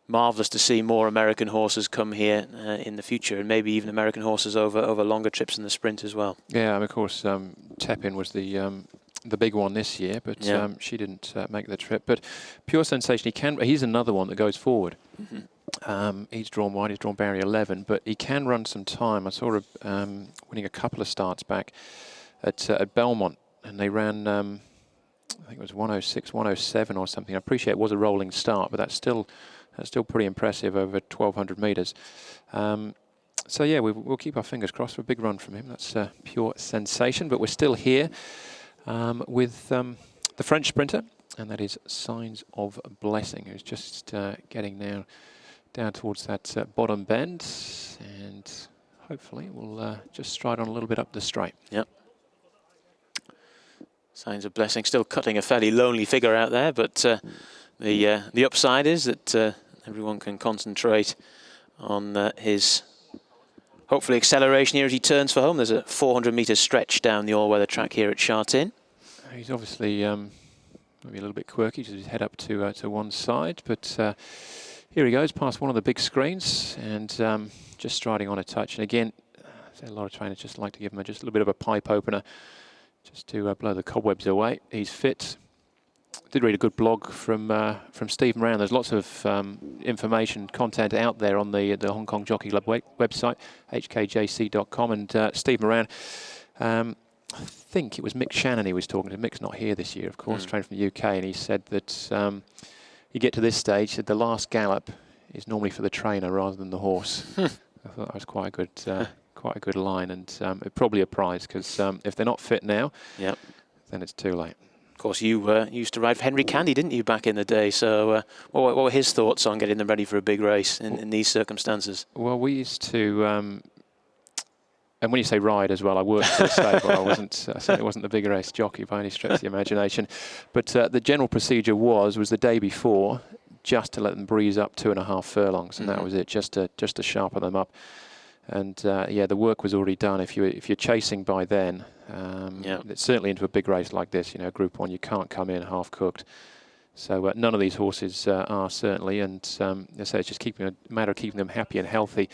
marvellous to see more American horses come here in the future, and maybe even American horses over longer trips in the sprint as well. Yeah, and of course, Tepin was the big one this year, but she didn't make the trip. But Pure Sensation, he's another one that goes forward. He's drawn wide, he's drawn barrier 11, but he can run some time. I saw him winning a couple of starts back at Belmont, and they ran, I think it was 106, 107 or something. I appreciate it was a rolling start, but that's still pretty impressive over 1,200 metres. So yeah, we'll keep our fingers crossed for a big run from him. That's Pure Sensation, but we're still here with the French sprinter, and that is Signs of Blessing, who's just getting now down towards that bottom bend, and hopefully we'll just stride on a little bit up the straight. Yep. Signs of Blessing still cutting a fairly lonely figure out there, but the upside is that everyone can concentrate on his hopefully acceleration here as he turns for home. There's a 400-metre stretch down the all-weather track here at Sha Tin. He's obviously maybe a little bit quirky, just his head up to one side, but here he goes past one of the big screens, and just striding on a touch. And again, a lot of trainers just like to give him just a little bit of a pipe opener, just to blow the cobwebs away. He's fit. Did read a good blog from Steve Moran. There's lots of information, content out there on the Hong Kong Jockey Club website, HKJC.com. And Steve Moran, I think it was Mick Shannon he was talking to. Mick's not here this year, of course, trained from the UK, and he said that you get to this stage, that the last gallop is normally for the trainer rather than the horse. I thought that was quite a good line, and probably a prize, because if they're not fit now, then it's too late. Of course, you used to ride for Henry Candy, didn't you, back in the day? So what were his thoughts on getting them ready for a big race in these circumstances? Well, we used to, and when you say ride as well, I worked for the stable. I certainly wasn't the big race jockey by any stretch of the imagination. But the general procedure was the day before, just to let them breeze up 2.5 furlongs, and that was it, just to sharpen them up. And yeah, the work was already done. If you're chasing by then, it's certainly into a big race like this, you know, Group 1, you can't come in half cooked. So none of these horses are certainly, and as I say, it's just a matter of keeping them happy and healthy.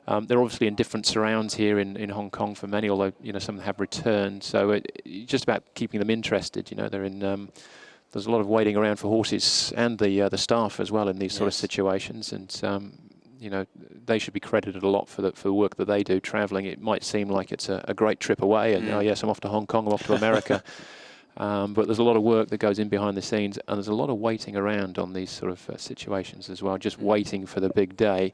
They're obviously in different surrounds here in Hong Kong for many, although some of them have returned. So it's just about keeping them interested. They're in. There's a lot of waiting around for horses and the staff as well in these sort of situations, and they should be credited a lot for the work that they do travelling. It might seem like it's a great trip away, and oh yes, I'm off to Hong Kong, I'm off to America. But there's a lot of work that goes in behind the scenes, and there's a lot of waiting around on these sort of situations as well, just waiting for the big day.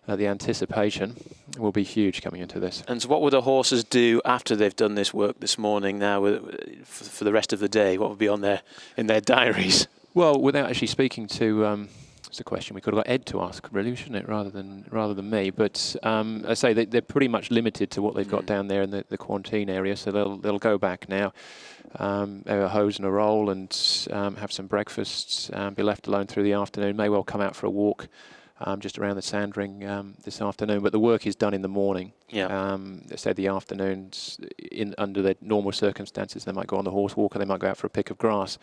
The anticipation will be huge coming into this. And so what will the horses do after they've done this work this morning now for the rest of the day? What will be in their diaries? Well, without actually speaking to... it's a question we could have got Ed to ask, really, shouldn't it, rather than me. But I say they're pretty much limited to what they've got down there in the quarantine area, so they'll go back now, have a hose and a roll, and have some breakfasts, be left alone through the afternoon, may well come out for a walk just around the sand ring this afternoon. But the work is done in the morning. Yeah. Say the afternoons, under the normal circumstances, they might go on the horse walk, or they might go out for a pick of grass.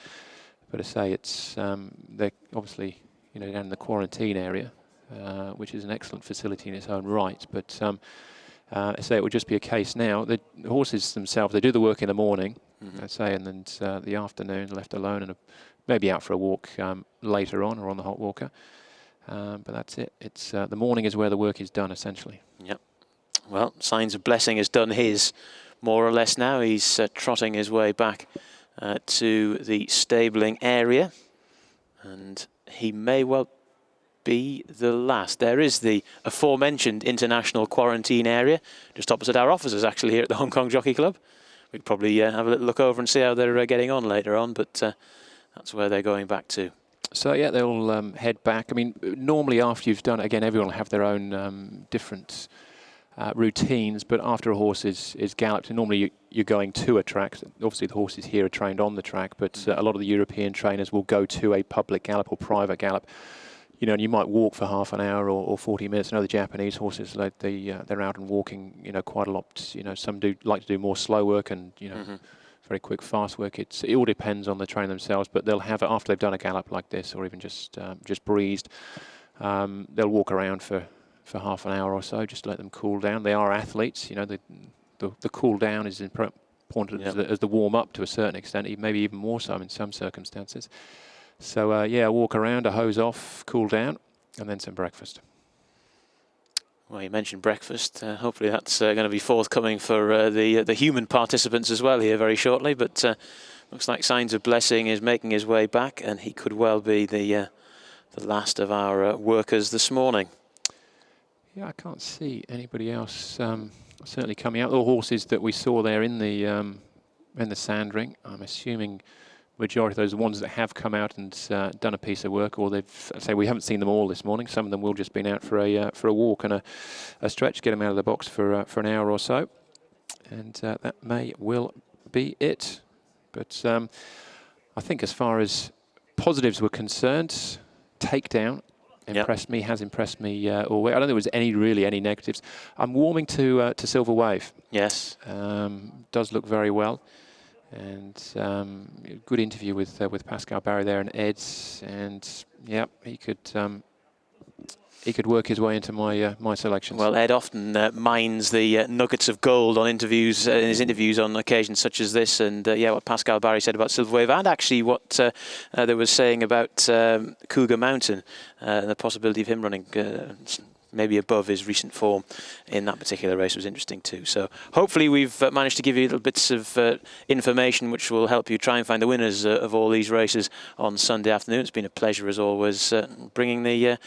But I say it's they're obviously down in the quarantine area, which is an excellent facility in its own right. But I say it would just be a case now. The horses themselves, they do the work in the morning, I say, and then the afternoon left alone, and maybe out for a walk later on or on the hot walker. But that's it. It's the morning is where the work is done, essentially. Yep. Well, Signs of Blessing has done his more or less now. He's trotting his way back to the stabling area, and he may well be the last. There is the aforementioned international quarantine area just opposite our offices, actually, here at the Hong Kong Jockey Club. We'd probably have a little look over and see how they're getting on later on, but that's where they're going back to. So yeah, they'll head back. I mean, normally after you've done it, again, everyone will have their own different routines, but after a horse is galloped, and normally you're going to a track. Obviously the horses here are trained on the track, but a lot of the European trainers will go to a public gallop or private gallop. And you might walk for half an hour or 40 minutes. I know the Japanese horses, they're out and walking, quite a lot. Some do like to do more slow work and, very quick, fast work. It all depends on the trainer themselves, but they'll have it after they've done a gallop like this, or even just breezed. They'll walk around for half an hour or so, just to let them cool down. They are athletes, the cool down is important as the warm up to a certain extent, maybe even more so in some circumstances. So yeah, walk around, a hose off, cool down, and then some breakfast. Well, you mentioned breakfast. Hopefully that's going to be forthcoming for the human participants as well here very shortly. But looks like Signs of Blessing is making his way back, and he could well be the last of our workers this morning. Yeah, I can't see anybody else certainly coming out. The horses that we saw there in the sand ring, I'm assuming majority of those are the ones that have come out and done a piece of work, or we haven't seen them all this morning. Some of them will just been out for a walk and a stretch, get them out of the box for an hour or so, and that may well be it. But I think as far as positives were concerned, Takedown has impressed me all way. I don't think there was any negatives. I'm warming to Silver Wave. Yes, does look very well. And good interview with Pascal Barry there and Ed's, and yeah, he could work his way into my selections. Well, Ed often mines the nuggets of gold on interviews in his interviews on occasions such as this, and what Pascal Barry said about Silver Wave, and actually what they were saying about Cougar Mountain, the possibility of him running maybe above his recent form in that particular race was interesting too. So hopefully we've managed to give you little bits of information which will help you try and find the winners of all these races on Sunday afternoon. It's been a pleasure as always bringing the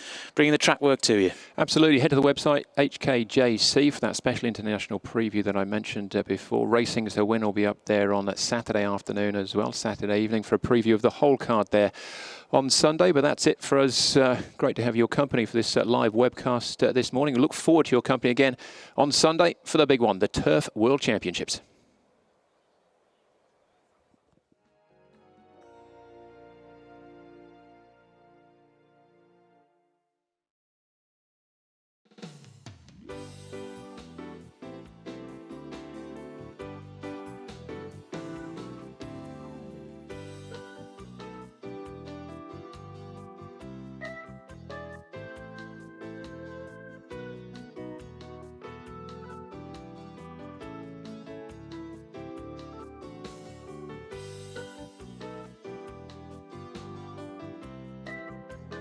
track work to you. Absolutely. Head to the website HKJC for that special international preview that I mentioned before. Racing as a Win will be up there on that Saturday afternoon as well, Saturday evening, for a preview of the whole card there on Sunday. But that's it for us. Great to have your company for this live webcast this morning. We look forward to your company again on Sunday for the big one, the Turf World Championships.